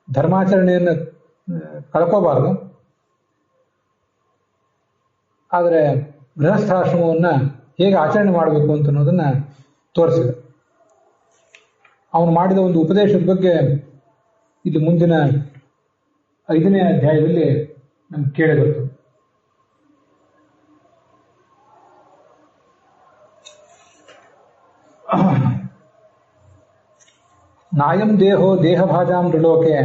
ಧರ್ಮಾಚರಣೆಯನ್ನು ಕಳ್ಕೋಬಾರದು, ಆದರೆ ಗೃಹಸ್ಥಾಶ್ರಮವನ್ನು ಹೇಗೆ ಆಚರಣೆ ಮಾಡಬೇಕು ಅಂತ ಅನ್ನೋದನ್ನ ತೋರಿಸಿದೆ. ಅವನು ಮಾಡಿದ ಒಂದು ಉಪದೇಶದ ಬಗ್ಗೆ ಇಲ್ಲಿ ಮುಂದಿನ 5ನೇ ಅಧ್ಯಾಯದಲ್ಲಿ ನಮ್ಗೆ ಕೇಳಿ ಬರ್ತದೆ. ನಾಯಂ ದೇಹೋ ದೇಹಭಾಜಾಂ ನೃಲೋಕೆ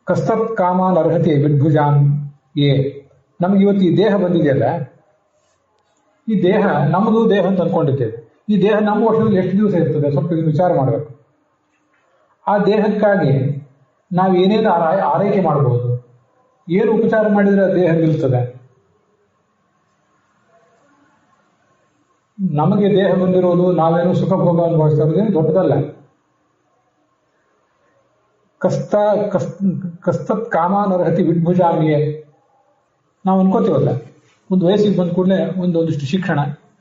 ಕಸ್ತತ್ ಕಾಮಾನ್ ಅರ್ಹತೆ ವಿಡ್ಭುಜಾಂ ಏ. ನಮ್ಗೆ ಇವತ್ತು ಈ ದೇಹ ಬಂದಿದೆಯಲ್ಲ, ಈ ದೇಹ ನಮ್ಮದು ದೇಹ ಅಂತ ಅಂದ್ಕೊಂಡಿದ್ದೇವೆ. ಈ ದೇಹ ನಮ್ಮ ವರ್ಷದಲ್ಲಿ ಎಷ್ಟು ದಿವಸ ಇರ್ತದೆ ಸ್ವಲ್ಪ ಇದನ್ನು ವಿಚಾರ ಮಾಡಬೇಕು. ಆ ದೇಹಕ್ಕಾಗಿ ನಾವು ಏನೇನು ಆರೈಕೆ ಮಾಡಬಹುದು, ಏನು ಉಪಚಾರ ಮಾಡಿದರೆ ದೇಹ ನಿಲ್ತದೆ. ನಮಗೆ ದೇಹ ಬಂದಿರೋದು ನಾವೇನು ಸುಖ ಭೋಗ ಅನುಭವಿಸ್ತಾ ಇರೋದೇನು ದೊಡ್ಡದಲ್ಲ. ಕಸ್ತತ್ ಕಾಮಾನರ್ಹತಿ ವಿಡ್ಭುಜಾಮಿಯೇ. ನಾವು ಅನ್ಕೋತೀವಲ್ಲ, ಒಂದು ವಯಸ್ಸಿಗೆ ಬಂದ ಕೂಡಲೇ ಒಂದೊಂದಿಷ್ಟು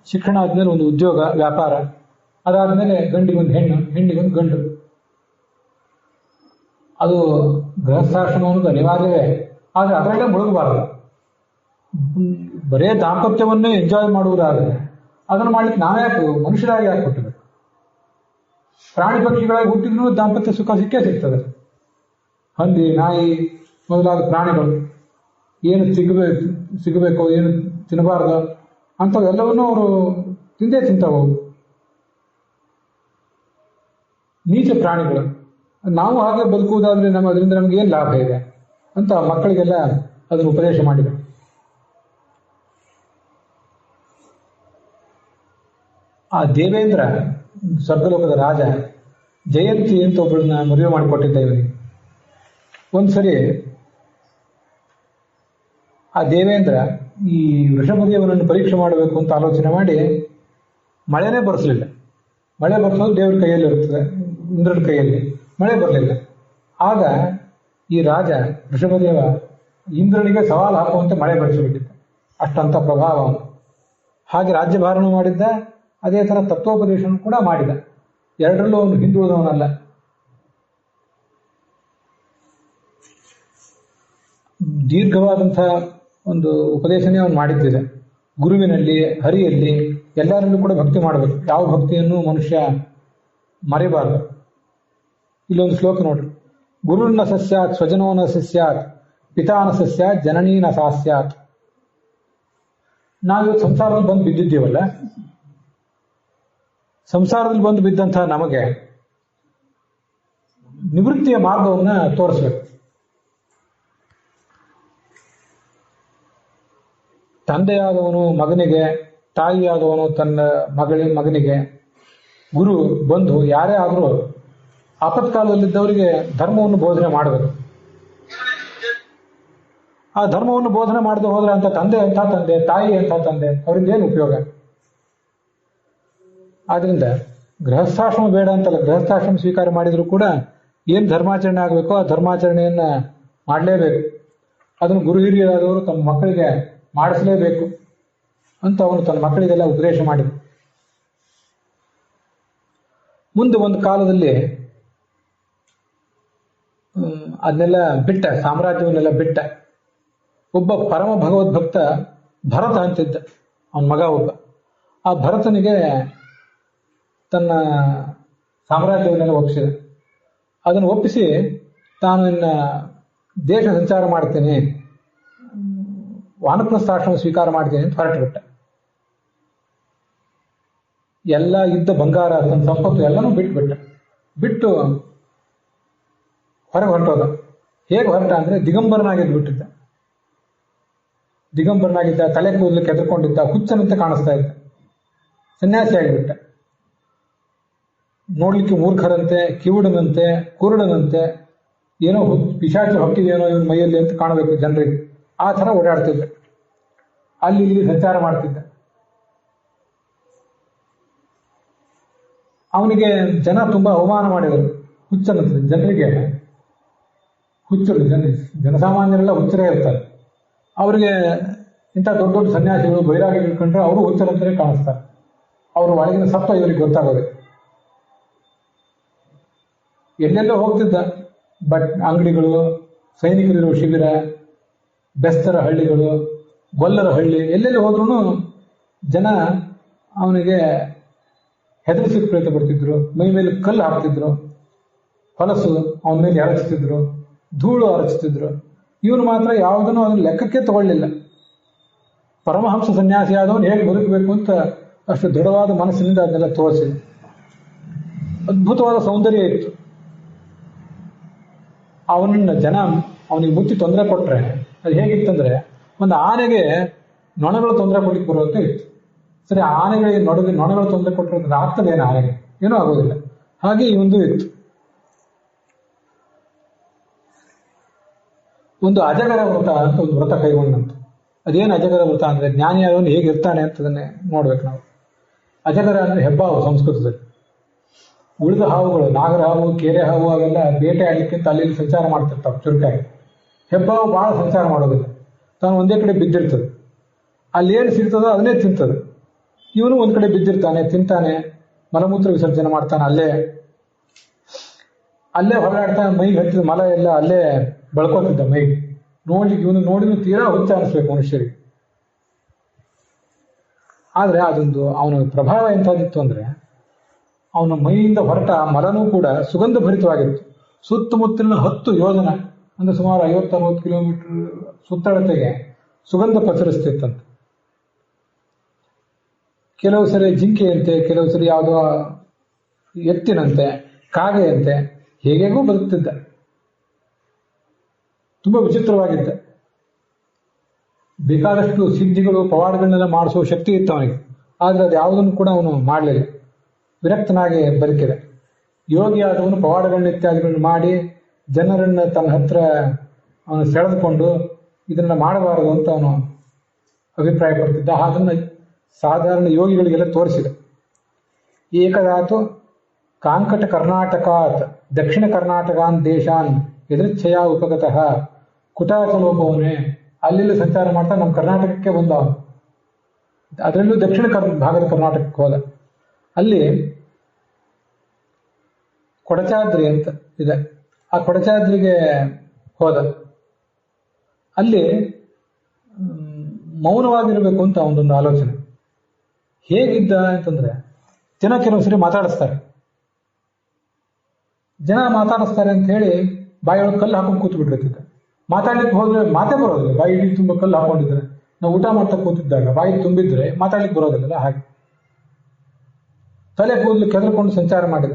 ಶಿಕ್ಷಣ ಆದ್ಮೇಲೆ ಒಂದು ಉದ್ಯೋಗ, ವ್ಯಾಪಾರ, ಅದಾದ್ಮೇಲೆ ಗಂಡಿಗೊಂದು ಹೆಣ್ಣು, ಹೆಣ್ಣಿಗೊಂದು ಗಂಡು. ಅದು ಗೃಹಸ್ಥಾಶ್ರಮ ಅನ್ನೋದು ಅನಿವಾರ್ಯವೇ. ಆದರೆ ಅದರಲ್ಲೇ ಮುಳುಗಬಾರದು. ಬರೇ ದಾಂಪತ್ಯವನ್ನೇ ಎಂಜಾಯ್ ಮಾಡುವುದಾದರೆ ಅದನ್ನು ಮಾಡ್ಲಿಕ್ಕೆ ನಾವ್ಯಾಕೆ ಮನುಷ್ಯರಾಗಿ ಯಾಕೆ ಹುಟ್ಟಬೇಕು? ಪ್ರಾಣಿ ಪಕ್ಷಿಗಳಾಗಿ ಹುಟ್ಟಿದ್ರೂ ದಾಂಪತ್ಯ ಸುಖ ಸಿಗ್ತದೆ. ಹಂದಿ, ನಾಯಿ ಮೊದಲಾದ ಪ್ರಾಣಿಗಳು ಏನು ಸಿಗಬೇಕು, ಏನು ತಿನ್ನಬಾರ್ದು ಅಂಥವೆಲ್ಲವನ್ನೂ ಅವರು ತಿಂತಾವು. ನೀಚ ಪ್ರಾಣಿಗಳು. ನಾವು ಹಾಗೆ ಬದುಕುವುದಾದ್ರೆ ಅದರಿಂದ ನಮ್ಗೆ ಏನು ಲಾಭ ಇದೆ ಅಂತ ಮಕ್ಕಳಿಗೆಲ್ಲ ಅದನ್ನು ಉಪದೇಶ ಮಾಡಿದ. ಆ ದೇವೇಂದ್ರ, ಸ್ವರ್ಗಲೋಕದ ರಾಜ, ಜಯಂತಿ ಅಂತ ಒಬ್ಬಳನ್ನ ಮದುವೆ ಮಾಡಿಕೊಟ್ಟಿದ್ದ ಇವನಿಗೆ. ಒಂದ್ಸರಿ ಆ ದೇವೇಂದ್ರ ಈ ವೃಷಭದೇವನನ್ನು ಪರೀಕ್ಷೆ ಮಾಡಬೇಕು ಅಂತ ಆಲೋಚನೆ ಮಾಡಿ ಮಳೆನೇ ಬರೆಸಲಿಲ್ಲ. ಮಳೆ ಬರ್ಸೋದು ದೇವ್ರ ಕೈಯಲ್ಲಿ ಇರ್ತದೆ, ಇಂದ್ರನ ಕೈಯಲ್ಲಿ. ಮಳೆ ಬರಲಿಲ್ಲ. ಆಗ ಈ ರಾಜ ವೃಷಭದೇವ ಇಂದ್ರನಿಗೆ ಸವಾಲು ಹಾಕುವಂತೆ ಮಳೆ ಬರೆಸಿಬಿಟ್ಟಿದ್ದ. ಅಷ್ಟಂತ ಪ್ರಭಾವ ಅವನು. ಹಾಗೆ ರಾಜ್ಯಭಾರಣ ಮಾಡಿದ್ದ, ಅದೇ ಥರ ತತ್ವೋಪದೇಶನೂ ಕೂಡ ಮಾಡಿದ. ಎರಡರಲ್ಲೂ ಅವನು ಹಿಂದುಳಿದವನಲ್ಲ. ದೀರ್ಘವಾದಂಥ ಒಂದು ಉಪದೇಶನೇ ಅವನು ಮಾಡಿದ್ದಿದೆ. ಗುರುವಿನಲ್ಲಿ, ಹರಿಯಲ್ಲಿ, ಎಲ್ಲರಲ್ಲೂ ಕೂಡ ಭಕ್ತಿ ಮಾಡಬೇಕು. ಯಾವ ಭಕ್ತಿಯನ್ನು ಮನುಷ್ಯ ಮರೆಯಬಾರದು. ಇಲ್ಲೊಂದು ಶ್ಲೋಕ ನೋಡ್ರಿ. ಗುರುರ್ನ ಸಸ್ಯಾತ್ ಸ್ವಜನೋ ನ ಸಸ್ಯಾತ್ ಪಿತಾನ ಸಸ್ಯಾತ್ ಜನನೀ ನ ಸಾಸ್ಯಾತ್. ನಾವಿವತ್ತು ಸಂಸಾರದಲ್ಲಿ ಬಂದು ಬಿದ್ದಿದ್ದೀವಲ್ಲ, ಸಂಸಾರದಲ್ಲಿ ಬಂದು ಬಿದ್ದಂತಹ ನಮಗೆ ನಿವೃತ್ತಿಯ ಮಾರ್ಗವನ್ನು ತೋರಿಸ್ಬೇಕು. ತಂದೆಯಾದವನು ಮಗನಿಗೆ ತಾಯಿಯಾದವನು ತನ್ನ ಮಗನಿಗೆ, ಗುರು, ಬಂಧು ಯಾರೇ ಆದರೂ ಆಪತ್ಕಾಲದಲ್ಲಿದ್ದವರಿಗೆ ಧರ್ಮವನ್ನು ಬೋಧನೆ ಮಾಡಬೇಕು. ಆ ಧರ್ಮವನ್ನು ಬೋಧನೆ ಮಾಡದೆ ಹೋದ್ರೆ ಅಂತ ತಂದೆ ಎಂಥ ತಂದೆ, ತಾಯಿ ಎಂಥ ತಂದೆ, ಅವರಿಂದ ಏನು ಉಪಯೋಗ? ಆದ್ರಿಂದ ಗೃಹಸ್ಥಾಶ್ರಮ ಬೇಡ ಅಂತಲ್ಲ, ಗೃಹಸ್ಥಾಶ್ರಮ ಸ್ವೀಕಾರ ಮಾಡಿದ್ರು ಕೂಡ ಏನು ಧರ್ಮಾಚರಣೆ ಆಗಬೇಕೋ ಆ ಧರ್ಮಾಚರಣೆಯನ್ನ ಮಾಡಲೇಬೇಕು. ಅದನ್ನು ಗುರು ಹಿರಿಯರಾದವರು ತಮ್ಮ ಮಕ್ಕಳಿಗೆ ಮಾಡಿಸಲೇಬೇಕು ಅಂತ ಅವನು ತನ್ನ ಮಕ್ಕಳಿಗೆಲ್ಲ ಉಪದೇಶ ಮಾಡಿದ. ಮುಂದೆ ಒಂದು ಕಾಲದಲ್ಲಿ ಅದನ್ನೆಲ್ಲ ಬಿಟ್ಟ, ಸಾಮ್ರಾಜ್ಯವನ್ನೆಲ್ಲ ಬಿಟ್ಟ. ಒಬ್ಬ ಪರಮ ಭಗವದ್ಭಕ್ತ ಭರತ ಅಂತಿದ್ದ, ಅವನ ಮಗ ಒಬ್ಬ. ಆ ಭರತನಿಗೆ ತನ್ನ ಸಾಮ್ರಾಜ್ಯವನ್ನೆಲ್ಲ ಒಪ್ಪಿಸಿದ. ಅದನ್ನು ಒಪ್ಪಿಸಿ ತಾನು ಇನ್ನ ದೇಶ ಸಂಚಾರ ಮಾಡ್ತೇನೆ, ವಾನಪ್ರಸ್ಥಾಶ್ರಮ ಸ್ವೀಕಾರ ಮಾಡ್ತೇನೆ ಅಂತ ಹೊರಟುಬಿಟ್ಟ. ಎಲ್ಲ ಇದ್ದ ಬಂಗಾರ, ತನ್ನ ಸಂಪತ್ತು ಎಲ್ಲನೂ ಬಿಟ್ಟು ಹೊರಗೆ ಹೊರಟೋದ. ಹೇಗೆ ಹೊರಟ ಅಂದ್ರೆ ದಿಗಂಬರನಾಗಿದ್ದು ಬಿಟ್ಟಿದ್ದ. ದಿಗಂಬರನಾಗಿದ್ದ, ತಲೆ ಕೂದಲು ಕೆದರ್ಕೊಂಡಿದ್ದ, ಹುಚ್ಚನಂತೆ ಕಾಣಿಸ್ತಾ ಇದ್ದ. ಸನ್ಯಾಸಿ ಆಗಿಬಿಟ್ಟ. ನೋಡ್ಲಿಕ್ಕೆ ಮೂರ್ಖರಂತೆ, ಕಿವುಡನಂತೆ, ಕುರುಡನಂತೆ, ಏನೋ ಪಿಶಾಚಿ ಹೊಕ್ಕಿದೇನೋ ಇವನ್ ಮೈಯಲ್ಲಿ ಅಂತ ಕಾಣಬೇಕು ಜನರಿಗೆ. ಆ ಥರ ಓಡಾಡ್ತಿದ್ದ, ಅಲ್ಲಿ ಇಲ್ಲಿ ಸಂಚಾರ ಮಾಡ್ತಿದ್ದ. ಅವನಿಗೆ ಜನ ತುಂಬಾ ಅವಮಾನ ಮಾಡಿದರು. ಹುಚ್ಚನಂತೆ ಜನರಿಗೆ, ಹುಚ್ಚರು ಜನಸಾಮಾನ್ಯರೆಲ್ಲ ಹುಚ್ಚರೇ ಇರ್ತಾರೆ. ಅವರಿಗೆ ಇಂಥ ದೊಡ್ಡ ದೊಡ್ಡ ಸನ್ಯಾಸಿಗಳು ಬೈರಾಗಿಗಳು ಕಂಡ್ರೆ ಅವರು ಹುಚ್ಚರಂತಲೇ ಕಾಣಿಸ್ತಾರೆ. ಅವ್ರ ಒಳಗಿನ ಸತ್ವ ಇವರಿಗೆ ಗೊತ್ತಾಗೋದು. ಎಲ್ಲೆಲ್ಲೋ ಹೋಗ್ತಿದ್ದ, ಅಂಗಡಿಗಳು, ಸೈನಿಕರಿರುವ ಶಿಬಿರ, ಬೆಸ್ತರ ಹಳ್ಳಿಗಳು, ಗೊಲ್ಲರ ಹಳ್ಳಿ, ಎಲ್ಲೆಲ್ಲಿ ಹೋದ್ರೂ ಜನ ಅವನಿಗೆ ಹೆದರಿಸಿ ಪ್ರಯತ್ನ ಪಡ್ತಿದ್ರು. ಮೈ ಮೇಲೆ ಕಲ್ಲು ಹಾಕ್ತಿದ್ರು, ಹೊಲಸು ಅವನ ಮೇಲೆ ಎರಚಿತಿದ್ರು, ಧೂಳು ಅರಚಿತಿದ್ರು. ಇವನು ಮಾತ್ರ ಯಾವುದನ್ನು ಅದನ್ನು ಲೆಕ್ಕಕ್ಕೆ ತಗೊಳ್ಳಿಲ್ಲ. ಪರಮಹಂಸ ಸನ್ಯಾಸಿ ಆದವನು ಹೇಗೆ ಬದುಕಬೇಕು ಅಂತ ಅಷ್ಟು ದೃಢವಾದ ಮನಸ್ಸಿನಿಂದ ಅದನ್ನೆಲ್ಲ ತೋರಿಸಿ. ಅದ್ಭುತವಾದ ಸೌಂದರ್ಯ ಇತ್ತು. ಅವನನ್ನ ಜನ ಅವನಿಗೆ ಮುಚ್ಚಿ ತೊಂದರೆ ಕೊಟ್ರೆ ಅದು ಹೇಗಿತ್ತಂದ್ರೆ, ಒಂದು ಆನೆಗೆ ನೊಣಗಳು ತೊಂದರೆ ಕೊಡ್ಲಿಕ್ಕೆ ಬರುವಂತೆ ಇತ್ತು. ಸರಿ, ಆನೆಗಳಿಗೆ ನೊಣಗಳು ತೊಂದರೆ ಕೊಟ್ಟಿರೋದ್ರೆ ಆಗ್ತದೇನು? ಆನೆಗೆ ಏನೂ ಆಗೋದಿಲ್ಲ. ಹಾಗೆ ಇವೊಂದು ಇತ್ತು. ಒಂದು ಅಜಗರ ವ್ರತ ಅಂತ ಒಂದು ವ್ರತ ಕೈಗೊಂಡಂತ. ಅದೇನು ಅಜಗರ ವ್ರತ ಅಂದ್ರೆ, ಜ್ಞಾನಿಯಾದವನು ಹೇಗಿರ್ತಾನೆ ಅಂತದನ್ನೇ ನೋಡ್ಬೇಕು ನಾವು. ಅಜಗರ ಅಂದ್ರೆ ಹೆಬ್ಬಾವು ಸಂಸ್ಕೃತದಲ್ಲಿ. ಉಳಿದ ಹಾವುಗಳು, ನಾಗರ ಹಾವು, ಕೆರೆ ಹಾವು, ಅವೆಲ್ಲ ಬೇಟೆ ಆಡ್ಲಿಕ್ಕಿಂತ ಅಲ್ಲಿ ಸಂಚಾರ ಮಾಡ್ತಿರ್ತಾವೆ ಚುರುಕಾಗಿ. ಹೆಬ್ಬಾವು ಬಹಳ ಸಂಚಾರ ಮಾಡೋದಿಲ್ಲ, ತಾನು ಒಂದೇ ಕಡೆ ಬಿದ್ದಿರ್ತದೆ. ಅಲ್ಲಿ ಏನು ಸಿಗ್ತದೋ ಅದನ್ನೇ ತಿಂತದೆ. ಇವನು ಒಂದ್ ಕಡೆ ಬಿದ್ದಿರ್ತಾನೆ, ತಿಂತಾನೆ, ಮಲಮೂತ್ರ ವಿಸರ್ಜನೆ ಮಾಡ್ತಾನೆ, ಅಲ್ಲೇ ಹೊರಗಾಡ್ತಾನೆ. ಮೈಗೆ ಹತ್ತಿದ ಮಲ ಎಲ್ಲ ಅಲ್ಲೇ ಬೆಳ್ಕೋತಿದ್ದ ಮೈಗೆ. ನೋಡ್ಲಿಕ್ಕೆ ಇವನು ನೋಡಿದ್ರು ತೀರಾ ಹುಚ್ಚ ಅನಿಸ್ಬೇಕು ಮನುಷ್ಯರಿಗೆ. ಆದ್ರೆ ಅದೊಂದು ಅವನ ಪ್ರಭಾವ ಎಂತಾದಿತ್ತು ಅಂದ್ರೆ, ಅವನ ಮೈಯಿಂದ ಹೊರಟ ಮಲನೂ ಕೂಡ ಸುಗಂಧ ಭರಿತವಾಗಿತ್ತು. ಸುತ್ತಮುತ್ತಲಿನ 10 ಯೋಜನ ಅಂದ್ರೆ ಸುಮಾರು 50-60 ಕಿಲೋಮೀಟರ್ ಸುತ್ತಳತೆಗೆ ಸುಗಂಧ ಪಸರಿಸ್ತಿತ್ತಂತೆ. ಕೆಲವು ಸರಿ ಜಿಂಕೆಯಂತೆ, ಕೆಲವು ಸರಿ ಯಾವುದೋ ಎತ್ತಿನಂತೆ, ಕಾಗೆಯಂತೆ, ಹೇಗೆಗೂ ಬದುಕ್ತಿದ್ದ. ತುಂಬಾ ವಿಚಿತ್ರವಾಗಿದ್ದ. ಬೇಕಾದಷ್ಟು ಸಿದ್ಧಿಗಳು, ಪವಾಡಗಳನ್ನೆಲ್ಲ ಮಾಡಿಸುವ ಶಕ್ತಿ ಇತ್ತು ಅವನಿಗೆ. ಆದ್ರೆ ಅದು ಯಾವುದನ್ನು ಕೂಡ ಅವನು ಮಾಡಲಿಲ್ಲ, ವಿರಕ್ತನಾಗಿ ಬದುಕಿದ. ಯೋಗಿಯಾದವನು ಪವಾಡಗಳನ್ನ ಇತ್ಯಾದಿಗಳನ್ನು ಮಾಡಿ ಜನರನ್ನ ತನ್ನ ಹತ್ರ ಅವನು ಸೆಳೆದುಕೊಂಡು ಇದನ್ನ ಮಾಡಬಾರದು ಅಂತ ಅವನು ಅಭಿಪ್ರಾಯ ಪಡ್ತಿದ್ದ. ಅದನ್ನ ಸಾಧಾರಣ ಯೋಗಿಗಳಿಗೆಲ್ಲ ತೋರಿಸಿದ. ಏಕದಾತು ಕಾಂಕಟ ಕರ್ನಾಟಕಾತ್ ದಕ್ಷಿಣ ಕರ್ನಾಟಕಾನ್ ದೇಶಾನ್ ಎದೃಚ್ಛಯ ಉಪಗತಃ ಕುಟಾಚಲೋಪವನೇ. ಅಲ್ಲಿ ಸಂಚಾರ ಮಾಡ್ತಾ ನಮ್ಮ ಕರ್ನಾಟಕಕ್ಕೆ ಬಂದ. ಅದರಲ್ಲೂ ದಕ್ಷಿಣ ಭಾಗದ ಕರ್ನಾಟಕಕ್ಕೆ ಹೋದ. ಅಲ್ಲಿ ಕೊಡಚಾದ್ರಿ ಅಂತ ಇದೆ, ಆ ಕೊಡಚಾದ್ರಿಗೆ ಹೋದ. ಅಲ್ಲಿ ಮೌನವಾಗಿರ್ಬೇಕು ಅಂತ ಅವನದೊಂದು ಆಲೋಚನೆ. ಹೇಗಿದ್ದ ಅಂತಂದ್ರೆ, ಜನ ಕೆಲವು ಸರಿ ಮಾತಾಡಿಸ್ತಾರೆ. ಜನ ಮಾತಾಡಿಸ್ತಾರೆ ಅಂತ ಹೇಳಿ ಬಾಯಿಯೊಳಗೆ ಕಲ್ಲು ಹಾಕೊಂಡು ಕೂತು ಬಿಟ್ಟಿರ್ತಿದ್ದ. ಮಾತಾಡ್ಲಿಕ್ಕೆ ಹೋದ್ರೆ ಮಾತೇ ಬರೋದಿಲ್ಲ, ಬಾಯಿ ಇಡೀ ತುಂಬ ಕಲ್ಲು ಹಾಕೊಂಡಿದ್ರೆ. ನಾವು ಊಟ ಮಾಡ್ತಾ ಕೂತಿದ್ದಾಗ ಬಾಯಿ ತುಂಬಿದ್ರೆ ಮಾತಾಡ್ಲಿಕ್ಕೆ ಬರೋದಿಲ್ಲ. ಹಾಗೆ ತಲೆ ಕೂದಲು ಕೆದರ್ಕೊಂಡು ಸಂಚಾರ ಮಾಡಿದ.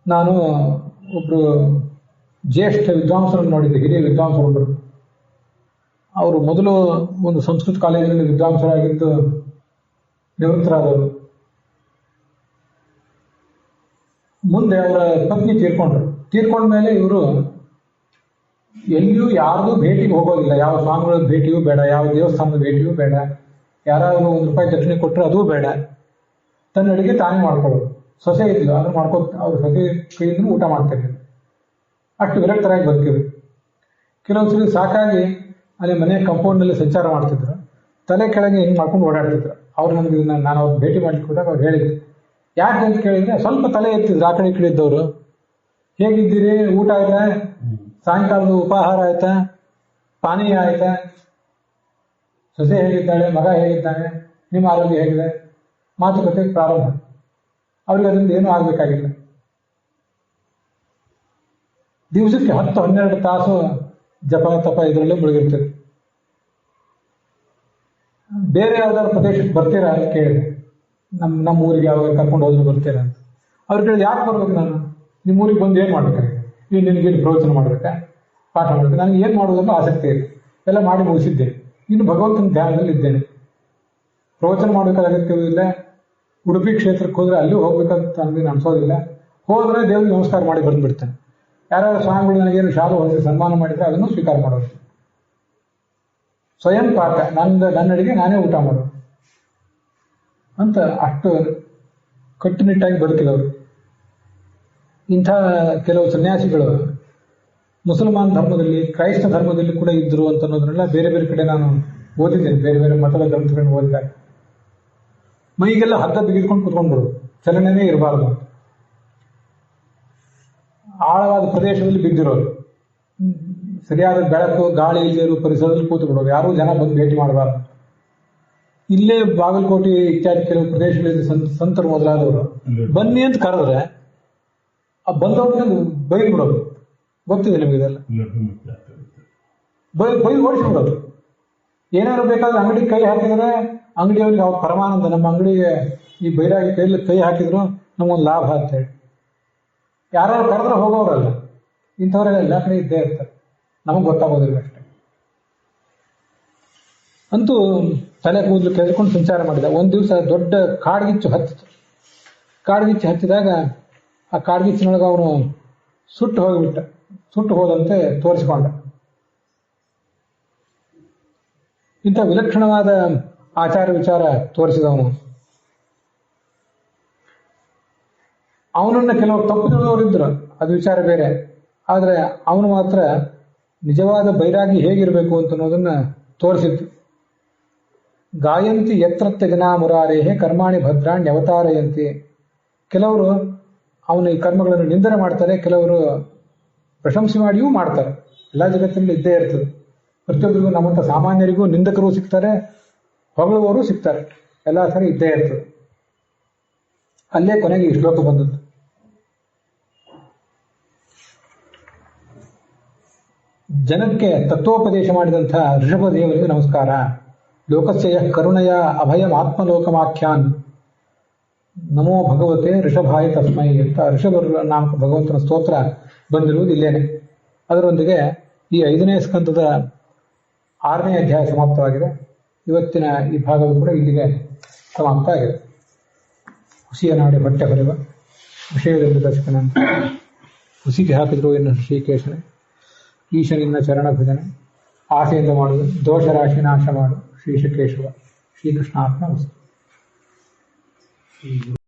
ನಾನು ಒಬ್ರು ಜ್ಯೇಷ್ಠ ವಿದ್ವಾಂಸರನ್ನು ನೋಡಿದ್ದೆ, ಹಿರಿಯ ವಿದ್ವಾಂಸರೊಬ್ಬರು. ಅವರು ಮೊದಲು ಒಂದು ಸಂಸ್ಕೃತ ಕಾಲೇಜಿನಲ್ಲಿ ವಿದ್ವಾಂಸರಾಗಿದ್ದು ನಿವೃತ್ತರಾದವರು. ಮುಂದೆ ಅವರ ಪತ್ನಿ ತೀರ್ಕೊಂಡ ಮೇಲೆ ಇವರು ಎಲ್ಲಿಯೂ ಯಾರಿಗೂ ಭೇಟಿಗೆ ಹೋಗೋದಿಲ್ಲ. ಯಾವ ಸ್ವಾಮಿಗಳ ಭೇಟಿಯೂ ಬೇಡ, ಯಾವ ದೇವಸ್ಥಾನದ ಭೇಟಿಯೂ ಬೇಡ, ಯಾರಾದರೂ ₹1 ದಕ್ಷಿಣೆ ಕೊಟ್ಟರೆ ಅದೂ ಬೇಡ. ತನ್ನ ಅಡಿಗೆ ತಾನೇ ಮಾಡ್ಕೊಳ್ಳೋದು. ಸೊಸೆ ಇದ್ಲು, ಅದನ್ನು ಅವ್ರ ಸೊಸೆ ಕೈಯಿಂದ ಊಟ ಮಾಡ್ತಿರ್ಲಿಲ್ಲ. ಅಷ್ಟು ವಿರಕ್ತರಾಗಿ ಬದುಕಿದ್ರು. ಕೆಲವು ಸಲ ಸಾಕಾಗಿ ಅಲ್ಲಿ ಮನೆ ಕಾಂಪೌಂಡ್ನಲ್ಲಿ ಸಂಚಾರ ಮಾಡ್ತಿದ್ರು. ತಲೆ ಕೆಳಗೆ ಹಿಂಗೆ ಮಾಡ್ಕೊಂಡು ಓಡಾಡ್ತಿದ್ರು. ಅವ್ರು ನನಗೆ ನಾನು ಅವ್ರು ಭೇಟಿ ಮಾಡ್ಲಿಕ್ಕೆ ಹೋದಾಗ ಅವ್ರು ಹೇಳಿದ್ರು. ಯಾಕೆ ಅಂತ ಕೇಳಿದ್ರೆ ಸ್ವಲ್ಪ ತಲೆ ಎತ್ತಿದ್ರು ಆ ಕಡೆ ಈ ಕಡೆ ಇದ್ದವರು. ಹೇಗಿದ್ದೀರಿ, ಊಟ ಆಯ್ತಾ, ಸಾಯಂಕಾಲದ ಉಪಾಹಾರ ಆಯ್ತಾ, ಪಾನೀಯ ಆಯ್ತಾ, ಸೊಸೆ ಹೇಗಿದ್ದಾಳೆ, ಮಗ ಹೇಗಿದ್ದಾನೆ, ನಿಮ್ಮ ಆರೋಗ್ಯ ಹೇಗಿದೆ, ಮಾತುಕತೆ ಪ್ರಾರಂಭ. ಅವ್ರಿಗೆ ಅದರಿಂದ ಏನೂ ಆಗಬೇಕಾಗಿಲ್ಲ. ದಿವಸಕ್ಕೆ 10-12 ತಾಸು ಜಪ ತಪ ಇದರಲ್ಲೇ ಮುಳುಗಿರ್ತದೆ. ಬೇರೆ ಯಾವ್ದಾದ್ರು ಪ್ರದೇಶಕ್ಕೆ ಬರ್ತೀರಾ ಅಂತ ಕೇಳಿದೆ. ನಮ್ಮ ಊರಿಗೆ ಯಾವಾಗ ಕರ್ಕೊಂಡು ಹೋದ್ರು ಬರ್ತೀರಾ ಅಂತ. ಅವ್ರು ಕೇಳಿದ್ರೆ ಯಾಕೆ ಬರ್ಬೇಕು, ನಾನು ನಿಮ್ಮ ಊರಿಗೆ ಬಂದು ಏನು ಮಾಡ್ಬೇಕಾಗಿದೆ, ನೀವು ನಿನಗೇನು ಪ್ರವಚನ ಮಾಡ್ಬೇಕಾ, ಪಾಠ ಮಾಡ್ಬೇಕು, ನನಗೆ ಏನು ಮಾಡೋದನ್ನು ಆಸಕ್ತಿ ಇದೆ, ಎಲ್ಲ ಮಾಡಿ ಮುಗಿಸಿದ್ದೇನೆ, ಇನ್ನು ಭಗವಂತನ ಧ್ಯಾನದಲ್ಲಿ ಇದ್ದೇನೆ, ಪ್ರವಚನ ಮಾಡಬೇಕಾದ ಅಗತ್ಯವೂ ಇಲ್ಲ. ಉಡುಪಿ ಕ್ಷೇತ್ರಕ್ಕೆ ಹೋದ್ರೆ ಅಲ್ಲೂ ಹೋಗ್ಬೇಕಂತ ನನಗೆ ಅನ್ಸೋದಿಲ್ಲ. ಹೋದ್ರೆ ದೇವ್ರಿಗೆ ನಮಸ್ಕಾರ ಮಾಡಿ ಬಂದ್ಬಿಡ್ತೇನೆ. ಯಾರ್ಯಾರು ಸ್ವಾಮಿಗಳು ನನಗೇನು ಶಾಲು ಹೊಲಿಸಿ ಸನ್ಮಾನ ಮಾಡಿದ್ರೆ ಅದನ್ನು ಸ್ವೀಕಾರ ಮಾಡೋದು. ಸ್ವಯಂ ಪಾಕ, ನನ್ನ ಅಡಿಗೆ ನಾನೇ ಊಟ ಮಾಡೋದು ಅಂತ ಅಷ್ಟು ಕಟ್ಟುನಿಟ್ಟಾಗಿ ಬದುಕಿದವರು. ಇಂಥ ಕೆಲವು ಸನ್ಯಾಸಿಗಳು ಮುಸಲ್ಮಾನ್ ಧರ್ಮದಲ್ಲಿ, ಕ್ರೈಸ್ತ ಧರ್ಮದಲ್ಲಿ ಕೂಡ ಇದ್ರು ಅಂತ ಅನ್ನೋದ್ರಲ್ಲ ಬೇರೆ ಬೇರೆ ಕಡೆ ನಾನು ಓದಿದ್ದೇನೆ. ಬೇರೆ ಬೇರೆ ಮತದ ಗ್ರಂಥಗಳನ್ನು ಓದಿದಾಗ ಮೈಗೆಲ್ಲ ಹಗ್ಗ ಬಿಗಿದ್ಕೊಂಡು ಕುತ್ಕೊಂಡ್ಬಿಡೋದು, ಚಲನೆನೇ ಇರಬಾರ್ದು. ಆಳವಾದ ಪ್ರದೇಶದಲ್ಲಿ ಬಿದ್ದಿರೋರು, ಸರಿಯಾದ ಬೆಳಕು ಗಾಳಿ ಇಲ್ಲದಿರೋ ಪರಿಸರದಲ್ಲಿ ಕೂತು ಬಿಡೋರು, ಯಾರೂ ಜನ ಬಂದು ಭೇಟಿ ಮಾಡಬಾರ್ದು. ಇಲ್ಲೇ ಬಾಗಲಕೋಟೆ ಇತ್ಯಾದಿ ಕೆಲವು ಪ್ರದೇಶಗಳಲ್ಲಿ ಸಂತರು ಮೊದಲಾದವರು ಬನ್ನಿ ಅಂತ ಕರೆದ್ರೆ ಆ ಬಂದವ್ರನ್ನ ಬೈದು ಬಿಡೋದು. ಗೊತ್ತಿದೆ ನಿಮಗಿದೆಲ್ಲ, ಬೈದು ಓಡಿಸ್ಬಿಡೋದು. ಏನಾದ್ರು ಬೇಕಾದ್ರೆ ಅಂಗಡಿ ಕೈ ಹಾಕಿದ್ರೆ ಅಂಗಡಿಯವ್ರಿಗೆ ಅವ್ರ ಪರಮಾನಂದ, ನಮ್ಮ ಅಂಗಡಿಗೆ ಈ ಬೈರಾಗಿ ಕೈಯಲ್ಲಿ ಕೈ ಹಾಕಿದ್ರು ನಮಗೊಂದು ಲಾಭ ಅಂತ ಹೇಳಿ. ಯಾರು ಕರೆದ್ರೆ ಹೋಗೋರಲ್ಲ, ಇಂಥವರೆಲ್ಲ ಎಲ್ಲ ಕಡೆ ಇದ್ದೇ ಇರ್ತಾರೆ, ನಮಗೆ ಗೊತ್ತಾಗೋದಿಲ್ಲ ಅಷ್ಟೇ. ಅಂತೂ ತಲೆ ಕೂದಲು ಕೆದ್ಕೊಂಡು ಸಂಚಾರ ಮಾಡಿದ. ಒಂದು ದಿವಸ ದೊಡ್ಡ ಕಾಡ್ಗಿಚ್ಚು ಹತ್ತಿತು. ಕಾಡ್ಗಿಚ್ಚು ಹತ್ತಿದಾಗ ಆ ಕಾಡ್ಗಿಚ್ಚಿನೊಳಗೆ ಅವನು ಸುಟ್ಟು ಹೋಗಿಬಿಟ್ಟ. ಸುಟ್ಟು ಹೋದಂತೆ ತೋರಿಸಿಕೊಂಡ. ಇಂಥ ವಿಲಕ್ಷಣವಾದ ಆಚಾರ ವಿಚಾರ ತೋರಿಸಿದವನು. ಅವನನ್ನ ಕೆಲವು ತಪ್ಪು ತಿಳಿದವರಿದ್ರು, ಅದು ವಿಚಾರ ಬೇರೆ. ಆದರೆ ಅವನು ಮಾತ್ರ ನಿಜವಾದ ಬೈರಾಗಿ ಹೇಗಿರಬೇಕು ಅಂತ ಅನ್ನೋದನ್ನ ತೋರಿಸಿತ್ತು. ಗಾಯಂತಿ ಯತ್ರತ್ಯ ಜನಾ ಮುರಾರೇಹೇ ಕರ್ಮಾಣಿ ಭದ್ರಾಣಿ ಅವತಾರಯಂತಿ. ಕೆಲವರು ಅವನ ಈ ಕರ್ಮಗಳನ್ನು ನಿಂದನೆ ಮಾಡ್ತಾರೆ, ಕೆಲವರು ಪ್ರಶಂಸೆ ಮಾಡಿಯೂ ಮಾಡ್ತಾರೆ. ಎಲ್ಲ ಜಗತ್ತಿನಲ್ಲಿ ಇದ್ದೇ ಇರ್ತದೆ. ಪ್ರತಿಯೊಬ್ಬರಿಗೂ ನಮ್ಮಂಥ ಸಾಮಾನ್ಯರಿಗೂ ನಿಂದಕರು ಸಿಗ್ತಾರೆ, ಹೊಗಳುವವರು ಸಿಗ್ತಾರೆ, ಎಲ್ಲ ಸರಿ ಇದ್ದೇ ಇರ್ತದೆ. ಅಲ್ಲೇ ಕೊನೆಗೆ ಈ ಶ್ಲೋಕ ಬಂದದ್ದು. ಜನಕ್ಕೆ ತತ್ವೋಪದೇಶ ಮಾಡಿದಂಥ ಋಷಭದೇವರಿಗೆ ನಮಸ್ಕಾರ. ಲೋಕಸ್ಯ ಕರುಣೆಯ ಅಭಯಂ ಆತ್ಮಲೋಕಮಾಖ್ಯಾನ್ ನಮೋ ಭಗವತೆ ಋಷಭಾಯ ತಸ್ಮೈ ಅಂತ ಋಷಭ ನಾಮಕ ಭಗವಂತನ ಸ್ತೋತ್ರ ಬಂದಿರುವುದು ಇಲ್ಲೇನೆ. ಅದರೊಂದಿಗೆ ಈ 5ನೇ ಸ್ಕಂದದ 6ನೇ ಅಧ್ಯಾಯ ಸಮಾಪ್ತವಾಗಿದೆ. ಇವತ್ತಿನ ಈ ಭಾಗವು ಕೂಡ ಇಲ್ಲಿಗೆ ಸಮಾಪ್ತ ಆಗಿದೆ. ಹುಸಿಯ ನಾಡಿ ಬಟ್ಟೆ ಹೊರೆವ ವಿಷಯದಲ್ಲಿ ದರ್ಶಕನಂತ ಹುಸಿಗೆ ಹಾಕಿದ್ರು ಎನ್ನು ಶ್ರೀಕೇಶನೇ. ಈಶನಿನ್ನ ಚರಣ ಭಜನೆ ಆಸೆಯಿಂದ ಮಾಡುವುದು, ದೋಷರಾಶಿ ನಾಶ ಮಾಡು ಶ್ರೀಶಕೇಶವ. ಶ್ರೀಕೃಷ್ಣಾರ್ಪಣ ವಸ್ತು.